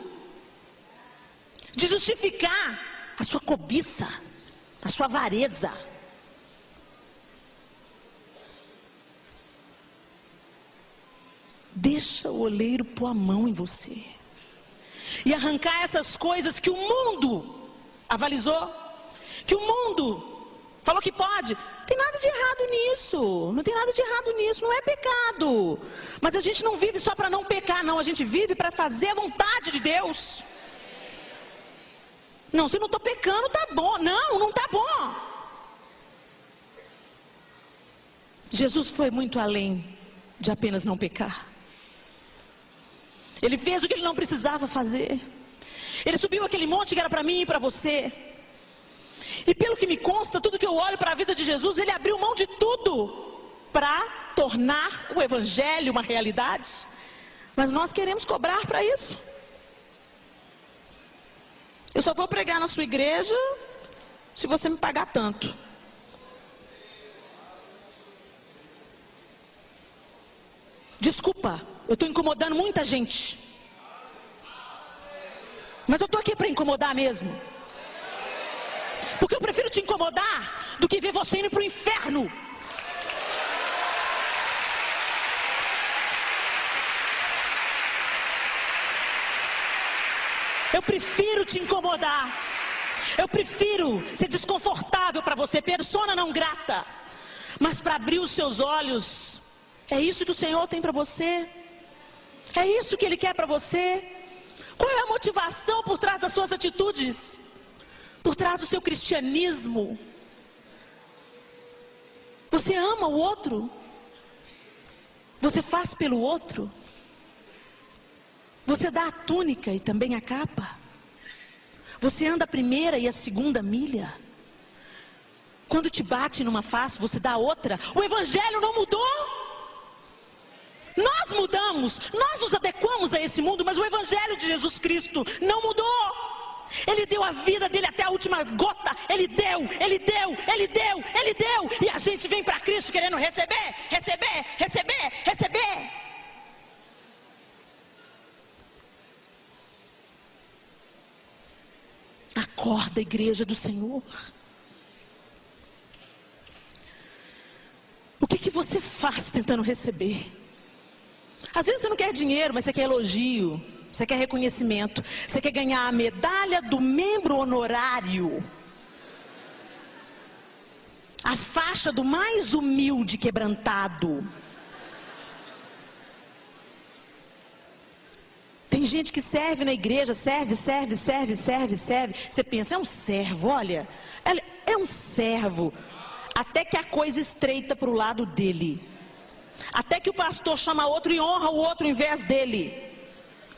de justificar a sua cobiça, a sua avareza. Deixa o oleiro pôr a mão em você e arrancar essas coisas que o mundo avalizou, que o mundo falou que pode. Não tem nada de errado nisso, não tem nada de errado nisso, não é pecado. Mas a gente não vive só para não pecar, não, a gente vive para fazer a vontade de Deus. Não, se eu não estou pecando, tá bom. Não, não tá bom. Jesus foi muito além de apenas não pecar. Ele fez o que ele não precisava fazer. Ele subiu aquele monte que era para mim e para você. E pelo que me consta, tudo que eu olho para a vida de Jesus, ele abriu mão de tudo para tornar o evangelho uma realidade. Mas nós queremos cobrar para isso. Eu só vou pregar na sua igreja se você me pagar tanto. Desculpa, eu estou incomodando muita gente. Mas eu estou aqui para incomodar mesmo. Porque eu prefiro te incomodar do que ver você indo para o inferno. Eu prefiro te incomodar. Eu prefiro ser desconfortável para você, persona não grata. Mas para abrir os seus olhos, é isso que o Senhor tem para você? É isso que Ele quer para você? Qual é a motivação por trás das suas atitudes? Por trás do seu cristianismo? Você ama o outro? Você faz pelo outro? Você dá a túnica e também a capa? Você anda a primeira e a segunda milha? Quando te bate numa face, você dá a outra? O evangelho não mudou? Nós mudamos, nós nos adequamos a esse mundo, mas o evangelho de Jesus Cristo não mudou. Ele deu a vida dele até a última gota. Ele deu, ele deu, ele deu, ele deu. E a gente vem para Cristo querendo receber, receber, receber, receber. Acorda, igreja do Senhor. O que você faz tentando receber? Às vezes você não quer dinheiro, mas você quer elogio, você quer reconhecimento, você quer ganhar a medalha do membro honorário, a faixa do mais humilde quebrantado. Tem gente que serve na igreja, serve. Você pensa, é um servo, olha, é um servo, até que a coisa estreita para o lado dele. Até que o pastor chama outro e honra o outro em vez dele.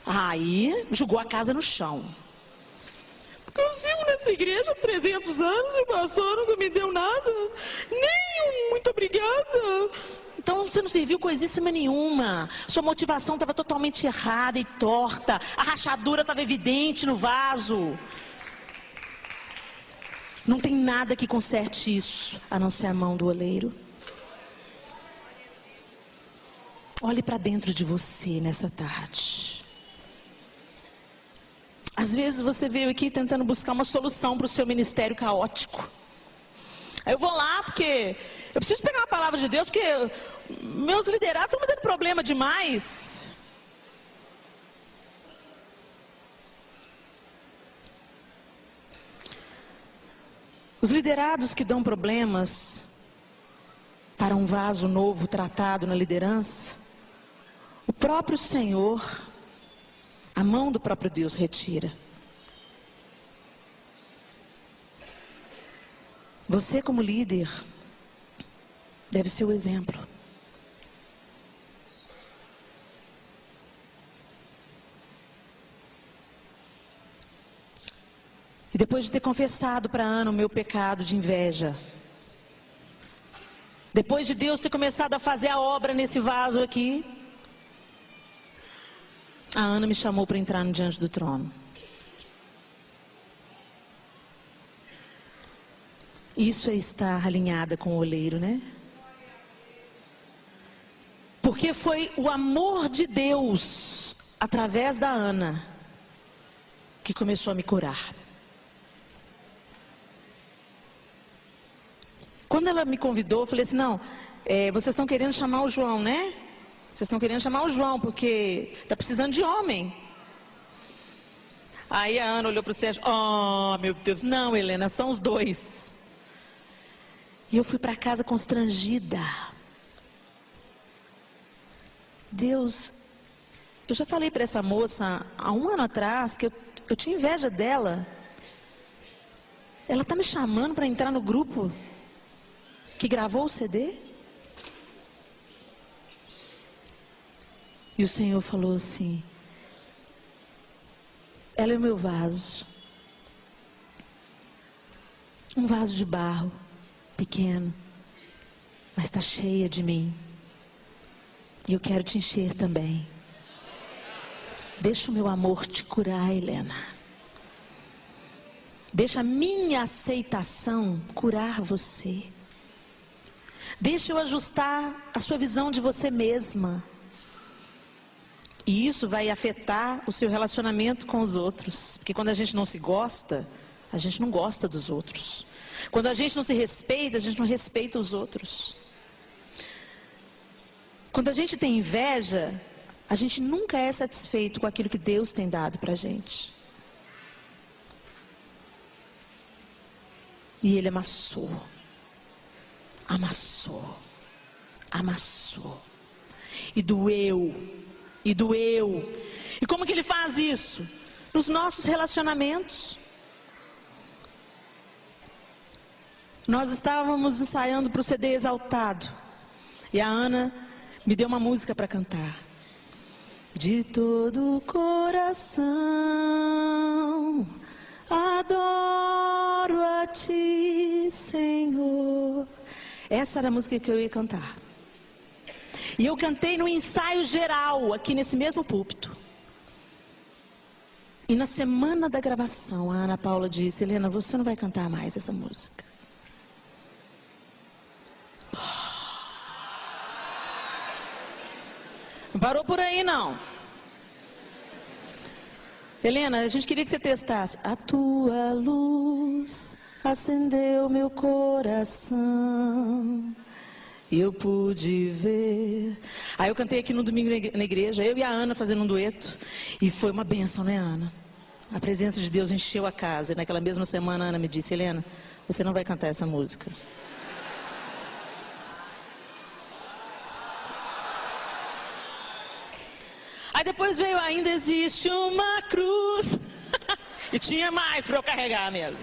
Aí jogou a casa no chão. Eu sirvo nessa igreja há 300 anos e o pastor nunca me deu nada. Nem muito obrigada. Então você não serviu coisíssima nenhuma. Sua motivação estava totalmente errada e torta. A rachadura estava evidente no vaso. Não tem nada que conserte isso, a não ser a mão do oleiro. Olhe para dentro de você nessa tarde. Às vezes você veio aqui tentando buscar uma solução para o seu ministério caótico. Aí eu vou lá porque eu preciso pegar a palavra de Deus, porque meus liderados estão me dando problema demais. Os liderados que dão problemas para um vaso novo tratado na liderança, o próprio Senhor, a mão do próprio Deus retira. Você como líder deve ser o exemplo. E depois de ter confessado para Ana o meu pecado de inveja, depois de Deus ter começado a fazer a obra nesse vaso aqui, a Ana me chamou para entrar no diante do trono. Isso é estar alinhada com o oleiro, né? Porque foi o amor de Deus, através da Ana, que começou a me curar. Quando ela me convidou, eu falei assim, não, vocês estão querendo chamar o João, né? Vocês estão querendo chamar o João, porque está precisando de homem. Aí a Ana olhou para o Sérgio, oh meu Deus, não Helena, são os dois. E eu fui para casa constrangida. Deus, eu já falei para essa moça há um ano atrás que eu tinha inveja dela. Ela está me chamando para entrar no grupo que gravou o CD? E o Senhor falou assim, ela é o meu vaso. Um vaso de barro, pequeno, mas está cheia de mim. E eu quero te encher também. Deixa o meu amor te curar, Helena. Deixa a minha aceitação curar você. Deixa eu ajustar a sua visão de você mesma. E isso vai afetar o seu relacionamento com os outros. Porque quando a gente não se gosta, a gente não gosta dos outros. Quando a gente não se respeita, a gente não respeita os outros. Quando a gente tem inveja, a gente nunca é satisfeito com aquilo que Deus tem dado para a gente. E Ele amassou. Amassou. Amassou. E doeu. E doeu. E como que Ele faz isso? Nos nossos relacionamentos. Nós estávamos ensaiando para o CD Exaltado. E a Ana me deu uma música para cantar. De todo o coração adoro a Ti, Senhor. Essa era a música que eu ia cantar. E eu cantei no ensaio geral, aqui nesse mesmo púlpito. E na semana da gravação, a Ana Paula disse, Helena, você não vai cantar mais essa música. Não parou por aí, não. Helena, a gente queria que você testasse. A tua luz acendeu meu coração. E eu pude ver. Aí eu cantei aqui no domingo na igreja, eu e a Ana fazendo um dueto. E foi uma bênção, né, Ana? A presença de Deus encheu a casa. E naquela mesma semana a Ana me disse, Helena, você não vai cantar essa música. Aí depois veio, ainda existe uma cruz. E tinha mais para eu carregar mesmo.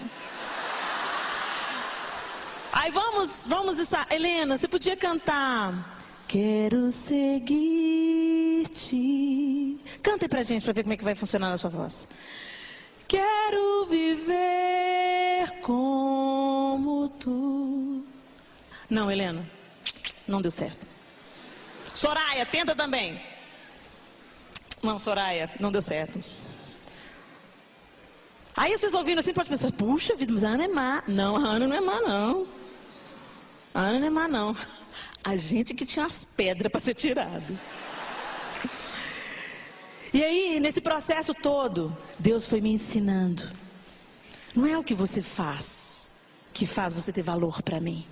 Aí vamos Helena, você podia cantar. Quero seguir-te. Canta aí pra gente, pra ver como é que vai funcionar na sua voz. Quero viver como tu. Não, Helena, não deu certo. Soraya, tenta também. Não, Soraya, não deu certo. Aí vocês ouvindo assim, pode pensar, puxa vida, mas a Ana é má. Não, a Ana não é má, não. A Ana não é má, não. A gente que tinha as pedras para ser tirado. E aí, nesse processo todo, Deus foi me ensinando. Não é o que você faz que faz você ter valor para mim.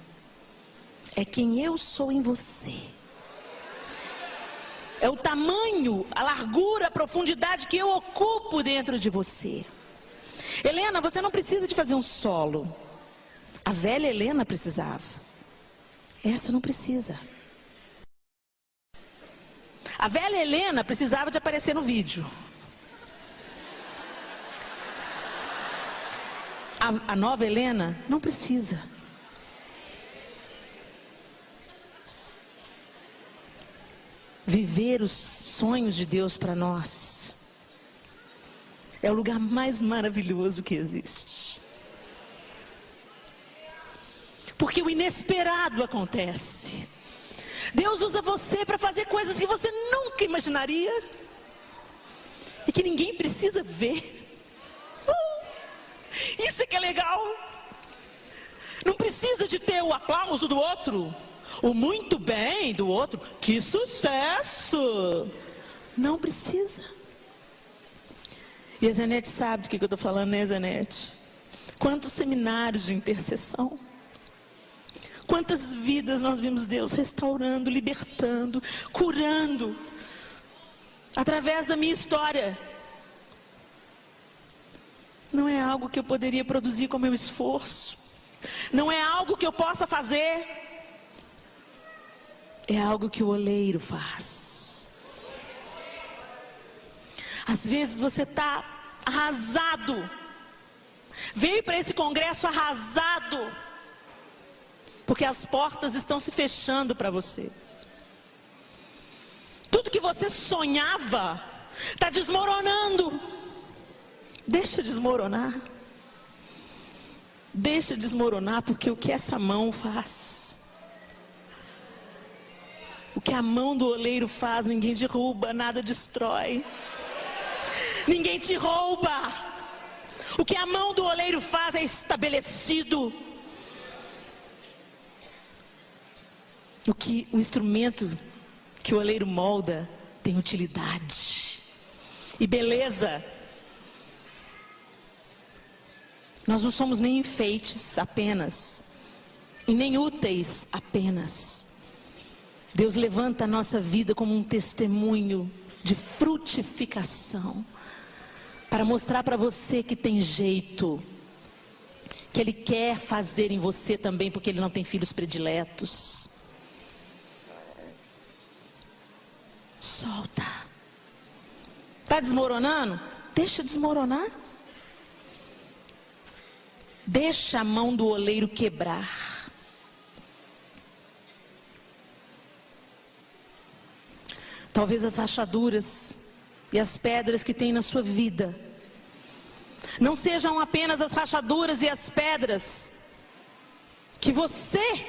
É quem eu sou em você. É o tamanho, a largura, a profundidade que eu ocupo dentro de você. Helena, você não precisa de fazer um solo. A velha Helena precisava. Essa não precisa. A velha Helena precisava de aparecer no vídeo. A nova Helena não precisa. Viver os sonhos de Deus para nós é o lugar mais maravilhoso que existe. Porque o inesperado acontece. Deus usa você para fazer coisas que você nunca imaginaria e que ninguém precisa ver. Isso é que é legal. Não precisa de ter o aplauso do outro, o muito bem do outro. Que sucesso! Não precisa. E a Zanete sabe do que eu estou falando, né, Zanete? Quantos seminários de intercessão, quantas vidas nós vimos Deus restaurando, libertando, curando, através da minha história. Não é algo que eu poderia produzir com meu esforço, não é algo que eu possa fazer, é algo que o oleiro faz. Às vezes você está arrasado, veio para esse congresso arrasado, porque as portas estão se fechando para você. Tudo que você sonhava está desmoronando. Deixa desmoronar. Deixa desmoronar, porque o que essa mão faz, o que a mão do oleiro faz, ninguém derruba, nada destrói. Ninguém te rouba. O que a mão do oleiro faz é estabelecido. O instrumento que o oleiro molda tem utilidade e beleza. Nós não somos nem enfeites apenas, e nem úteis apenas. Deus levanta a nossa vida como um testemunho de frutificação, para mostrar para você que tem jeito, que Ele quer fazer em você também, porque Ele não tem filhos prediletos. Solta. Está desmoronando? Deixa desmoronar. Deixa a mão do oleiro quebrar. Talvez as rachaduras e as pedras que tem na sua vida não sejam apenas as rachaduras e as pedras que você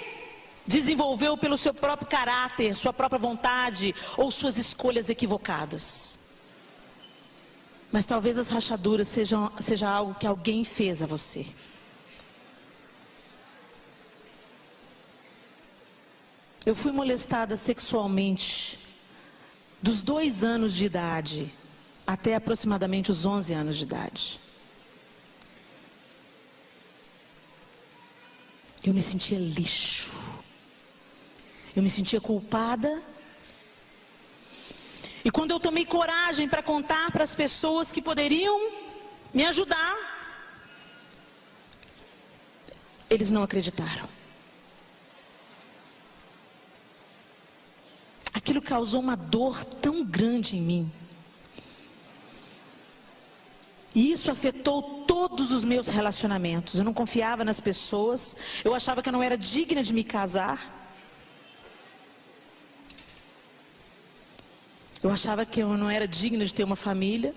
desenvolveu pelo seu próprio caráter, sua própria vontade ou suas escolhas equivocadas. Mas talvez as rachaduras seja algo que alguém fez a você. Eu fui molestada sexualmente dos 2 anos de idade até aproximadamente os 11 anos de idade. Eu me sentia lixo. Eu me sentia culpada. E quando eu tomei coragem para contar para as pessoas que poderiam me ajudar, eles não acreditaram. Aquilo causou uma dor tão grande em mim. E isso afetou todos os meus relacionamentos. Eu não confiava nas pessoas. Eu achava que eu não era digna de me casar. Eu achava que eu não era digna de ter uma família.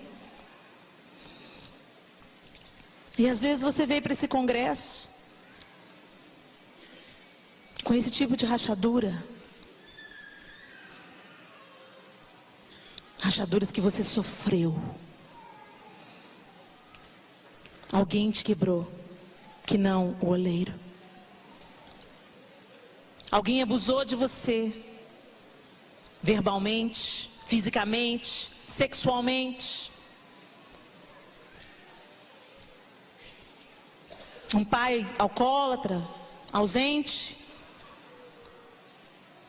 E às vezes você veio para esse congresso com esse tipo de rachadura. Rachaduras que você sofreu. Alguém te quebrou, que não o oleiro. Alguém abusou de você, verbalmente, fisicamente, sexualmente. Um pai alcoólatra, ausente.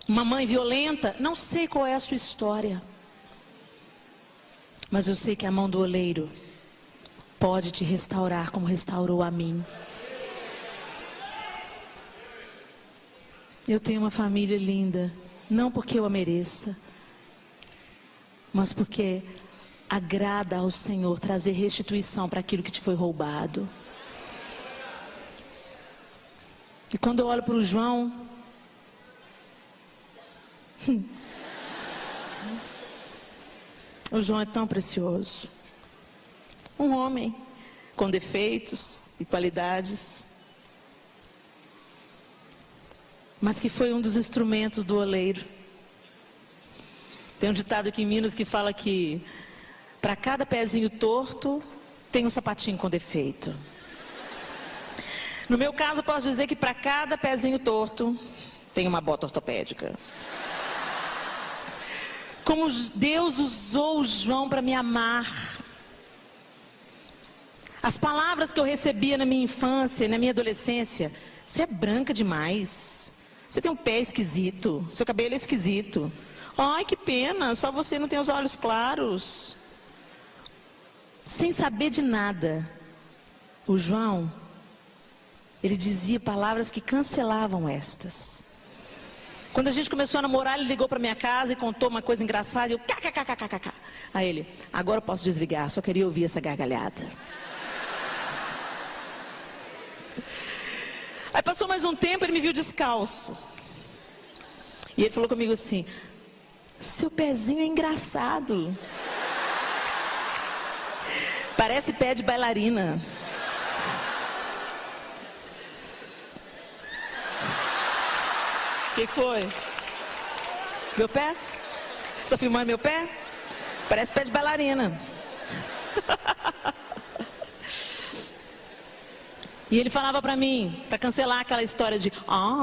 Uma mãe violenta. Não sei qual é a sua história. Mas eu sei que a mão do oleiro pode te restaurar como restaurou a mim. Eu tenho uma família linda, não porque eu a mereça, mas porque agrada ao Senhor trazer restituição para aquilo que te foi roubado. E quando eu olho para o João, o João é tão precioso. Um homem com defeitos e qualidades, mas que foi um dos instrumentos do oleiro. Tem um ditado aqui em Minas que fala que para cada pezinho torto tem um sapatinho com defeito. No meu caso, eu posso dizer que para cada pezinho torto tem uma bota ortopédica. Como Deus usou o João para me amar. As palavras que eu recebia na minha infância e na minha adolescência: você é branca demais, você tem um pé esquisito, seu cabelo é esquisito, ai que pena, só você não tem os olhos claros. Sem saber de nada, o João, ele dizia palavras que cancelavam estas. Quando a gente começou a namorar, ele ligou para minha casa e contou uma coisa engraçada, e eu kkkkkk. Aí ele: agora eu posso desligar, só queria ouvir essa gargalhada. Aí passou mais um tempo, ele me viu descalço. E ele falou comigo assim: seu pezinho é engraçado. Parece pé de bailarina. O que foi? Meu pé? Você filmando meu pé? Parece pé de bailarina. E ele falava para mim, para cancelar aquela história de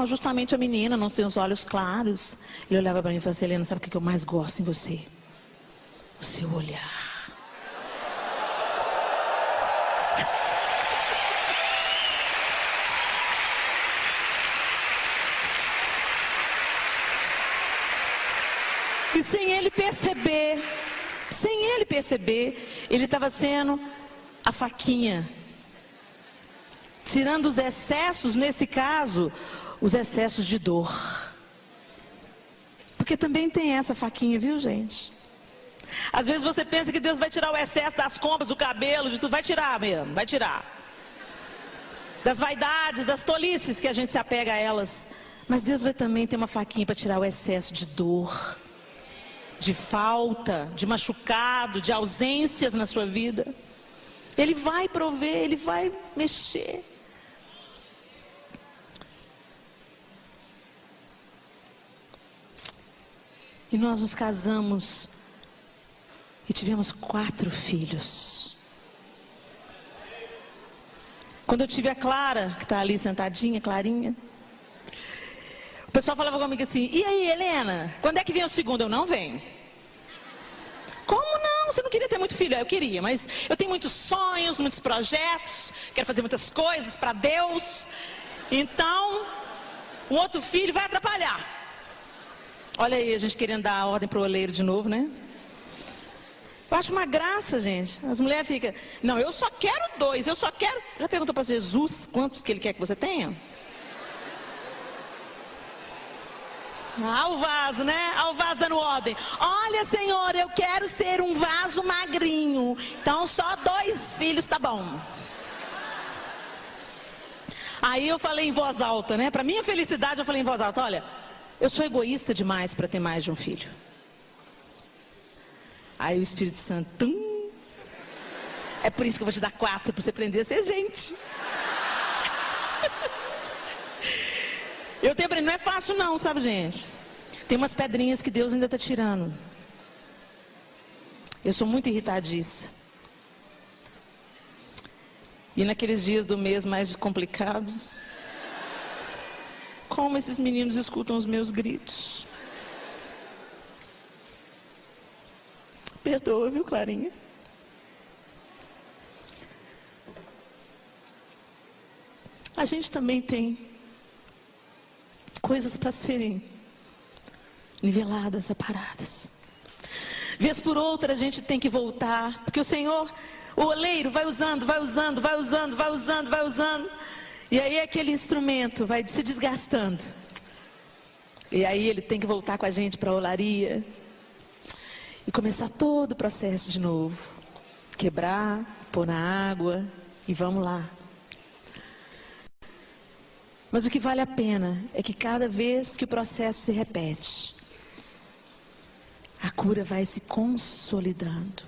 justamente a menina não tem os olhos claros. Ele olhava para mim e falava assim: Helena, sabe o que eu mais gosto em você? O seu olhar. E sem ele perceber, ele estava sendo a faquinha, tirando os excessos, nesse caso, os excessos de dor. Porque também tem essa faquinha, viu, gente? Às vezes você pensa que Deus vai tirar o excesso das compras, do cabelo, de tudo. Vai tirar mesmo, vai tirar. Das vaidades, das tolices que a gente se apega a elas. Mas Deus vai também ter uma faquinha para tirar o excesso de dor, de falta, de machucado, de ausências na sua vida. Ele vai prover, ele vai mexer. E nós nos casamos e tivemos 4 filhos. Quando eu tive a Clara, que está ali sentadinha, Clarinha, o pessoal falava comigo assim: e aí, Helena, quando é que vem o segundo? Eu: não venho. Como não? Você não queria ter muito filho? Eu queria, mas eu tenho muitos sonhos, muitos projetos, quero fazer muitas coisas para Deus. Então, o outro filho vai atrapalhar. Olha aí, a gente querendo dar a ordem para o oleiro de novo, né? Eu acho uma graça, gente. As mulheres ficam: não, eu só quero 2, eu só quero... Já perguntou para Jesus quantos que ele quer que você tenha? O vaso, né? O vaso dando ordem: olha, Senhor, eu quero ser um vaso magrinho, então só 2 filhos tá bom. Aí eu falei em voz alta, né? Para minha felicidade, eu falei em voz alta: olha, eu sou egoísta demais para ter mais de um filho. Aí o Espírito Santo É por isso que eu vou te dar 4, para você aprender a ser gente. Eu tenho aprendido, não é fácil não, sabe, gente? Tem umas pedrinhas que Deus ainda está tirando. Eu sou muito irritadiça. E naqueles dias do mês mais complicados, como esses meninos escutam os meus gritos. Perdoa, viu, Clarinha? A gente também tem coisas para serem niveladas, separadas. Vez por outra a gente tem que voltar, porque o Senhor, o oleiro vai usando, vai usando, vai usando, vai usando, vai usando. E aí aquele instrumento vai se desgastando. E aí ele tem que voltar com a gente para a olaria. E começar todo o processo de novo. Quebrar, pôr na água e vamos lá. Mas o que vale a pena é que cada vez que o processo se repete, a cura vai se consolidando.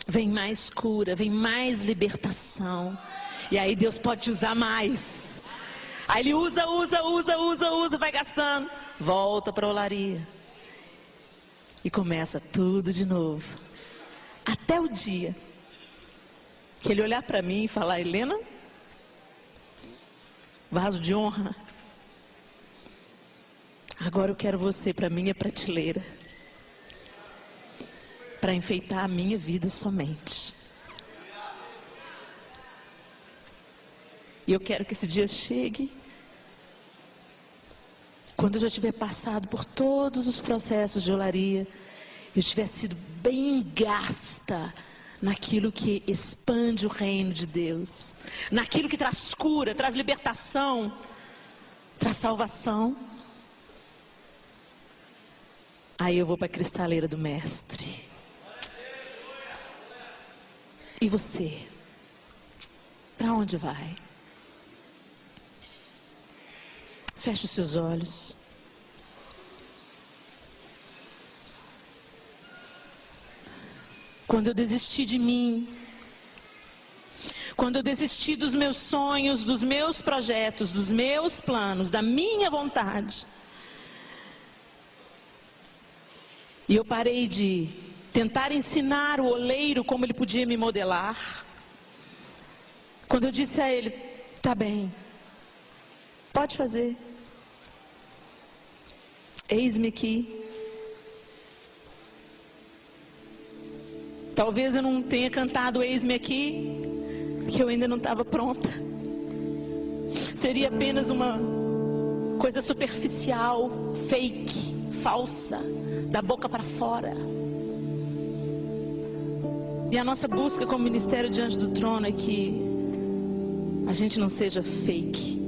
Vem mais cura, vem mais libertação. E aí Deus pode te usar mais. Aí Ele usa, vai gastando. Volta para a olaria. E começa tudo de novo. Até o dia que Ele olhar para mim e falar: Helena, vaso de honra, agora eu quero você para minha prateleira, para enfeitar a minha vida somente. E eu quero que esse dia chegue quando eu já tiver passado por todos os processos de olaria, eu tiver sido bem gasta naquilo que expande o reino de Deus, naquilo que traz cura, traz libertação, traz salvação. Aí eu vou para a cristaleira do Mestre. E você? Para onde vai? Feche os seus olhos. Quando eu desisti de mim, quando eu desisti dos meus sonhos, dos meus projetos, dos meus planos, da minha vontade, e eu parei de tentar ensinar o oleiro como ele podia me modelar, quando eu disse a ele: tá bem, pode fazer, eis-me aqui. Talvez eu não tenha cantado eis-me aqui, porque eu ainda não estava pronta. Seria apenas uma coisa superficial, fake, falsa, da boca para fora. E a nossa busca como ministério diante do trono é que a gente não seja fake,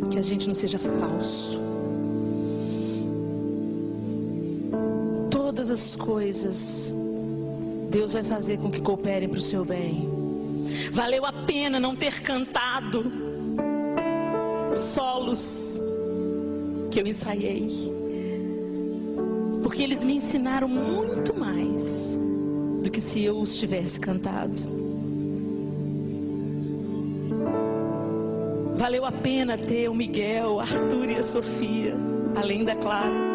que a gente não seja falso. Todas as coisas Deus vai fazer com que cooperem para o seu bem. Valeu a pena não ter cantado os solos que eu ensaiei, porque eles me ensinaram muito mais do que se eu os tivesse cantado. Valeu a pena ter o Miguel, o Arthur e a Sofia, além da Clara,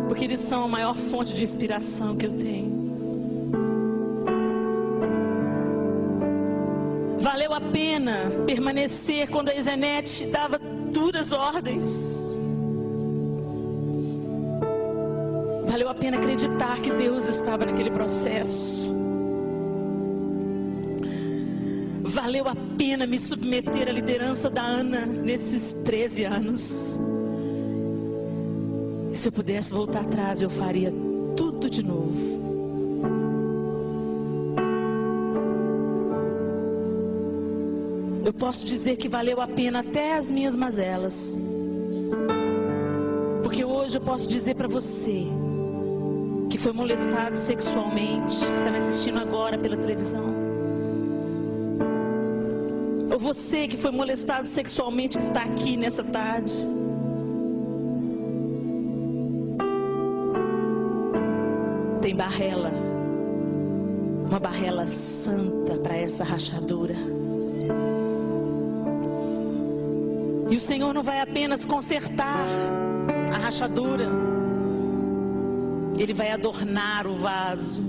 porque eles são a maior fonte de inspiração que eu tenho. Valeu a pena permanecer quando a Isenete dava duras ordens. Valeu a pena acreditar que Deus estava naquele processo. Valeu a pena me submeter à liderança da Ana nesses 13 anos. E se eu pudesse voltar atrás, eu faria tudo de novo. Eu posso dizer que valeu a pena até as minhas mazelas. Porque hoje eu posso dizer para você que foi molestado sexualmente, que está me assistindo agora pela televisão, ou você que foi molestado sexualmente, que está aqui nessa tarde, tem barrela uma barrela santa para essa rachadura. E o Senhor não vai apenas consertar a rachadura, Ele vai adornar o vaso,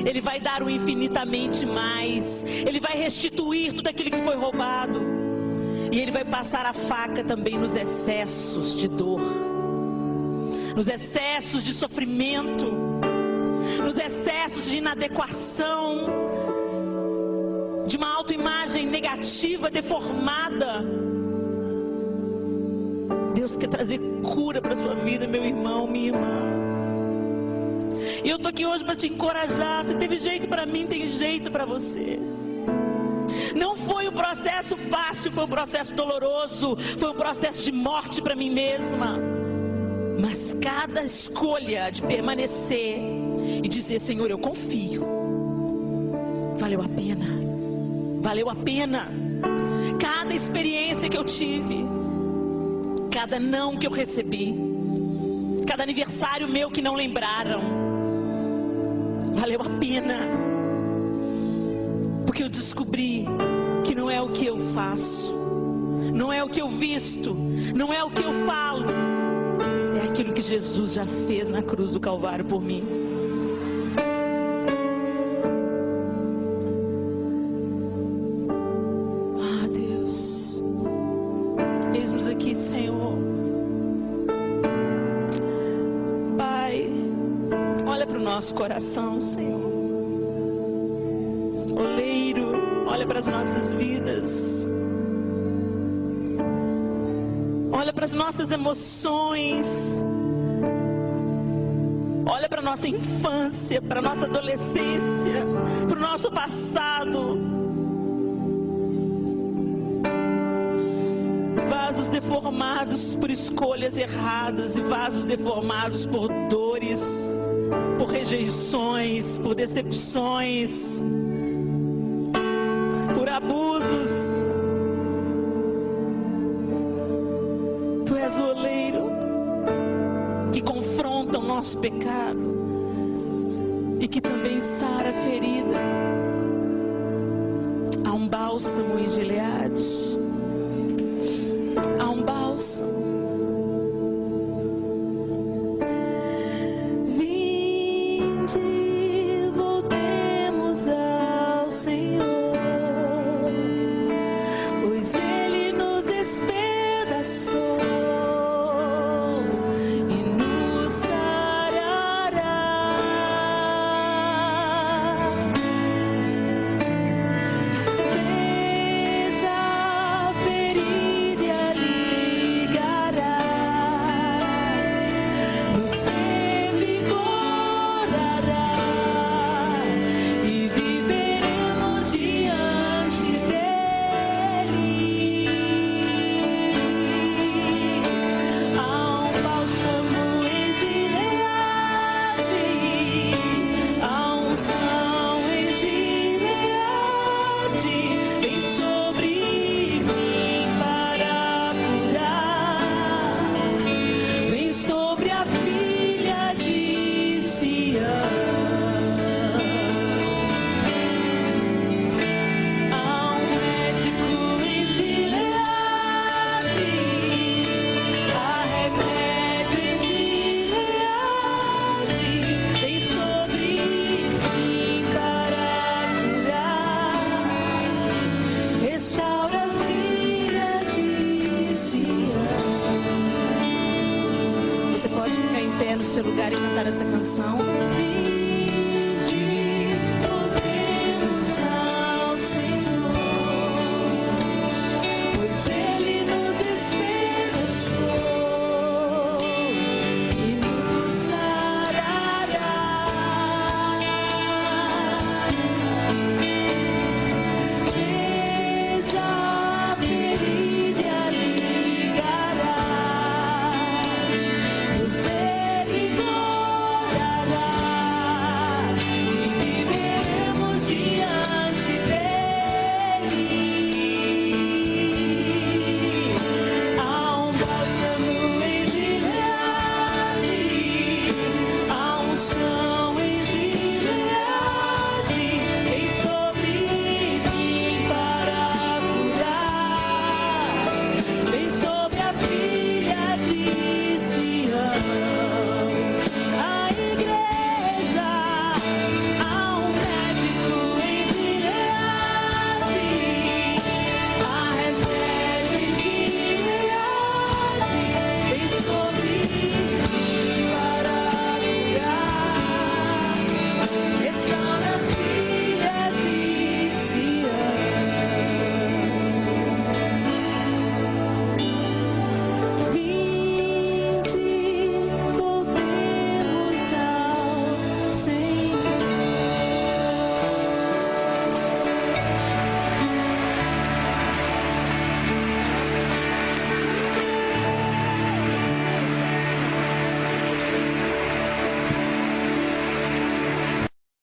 Ele vai dar o infinitamente mais, Ele vai restituir tudo aquilo que foi roubado, e Ele vai passar a faca também nos excessos de dor, nos excessos de sofrimento, nos excessos de inadequação, de uma autoimagem negativa, deformada. Deus quer trazer cura para a sua vida, meu irmão, minha irmã. E eu estou aqui hoje para te encorajar. Se teve jeito para mim, tem jeito para você. Não foi um processo fácil, foi um processo doloroso, foi um processo de morte para mim mesma. Mas cada escolha de permanecer e dizer: Senhor, eu confio, valeu a pena. Valeu a pena. Cada experiência que eu tive, cada não que eu recebi, cada aniversário meu que não lembraram, valeu a pena. Porque eu descobri que não é o que eu faço, não é o que eu visto, não é o que eu falo, é aquilo que Jesus já fez na cruz do Calvário por mim. Ah, Deus, eis-nos aqui, Senhor. Pai, olha para o nosso coração, Senhor. Oleiro, olha para as nossas vidas. Olha para as nossas emoções. Olha para a nossa infância, para a nossa adolescência, para o nosso passado. Vasos deformados por escolhas erradas, e vasos deformados por dores, por rejeições, por decepções, por abusos. Tu és o oleiro que confronta o nosso pecado e que também sara a ferida. Há um bálsamo em Gileade, há um bálsamo. Vinde, voltemos ao Senhor, pois Ele nos despedaçou e nos sarará. Fez a ferida e a ligará, nos revigorará e viveremos diante dele. Há um bálsamo em Gileade, há unção em Gileade, vem sobre mim para curar, vem sobre a filha de Sião. Há um médico em Gileade, há remédio em Gileade, vem sobre mim para curar, restaura a filha de Sião. Você pode ficar em pé no seu lugar e cantar essa canção?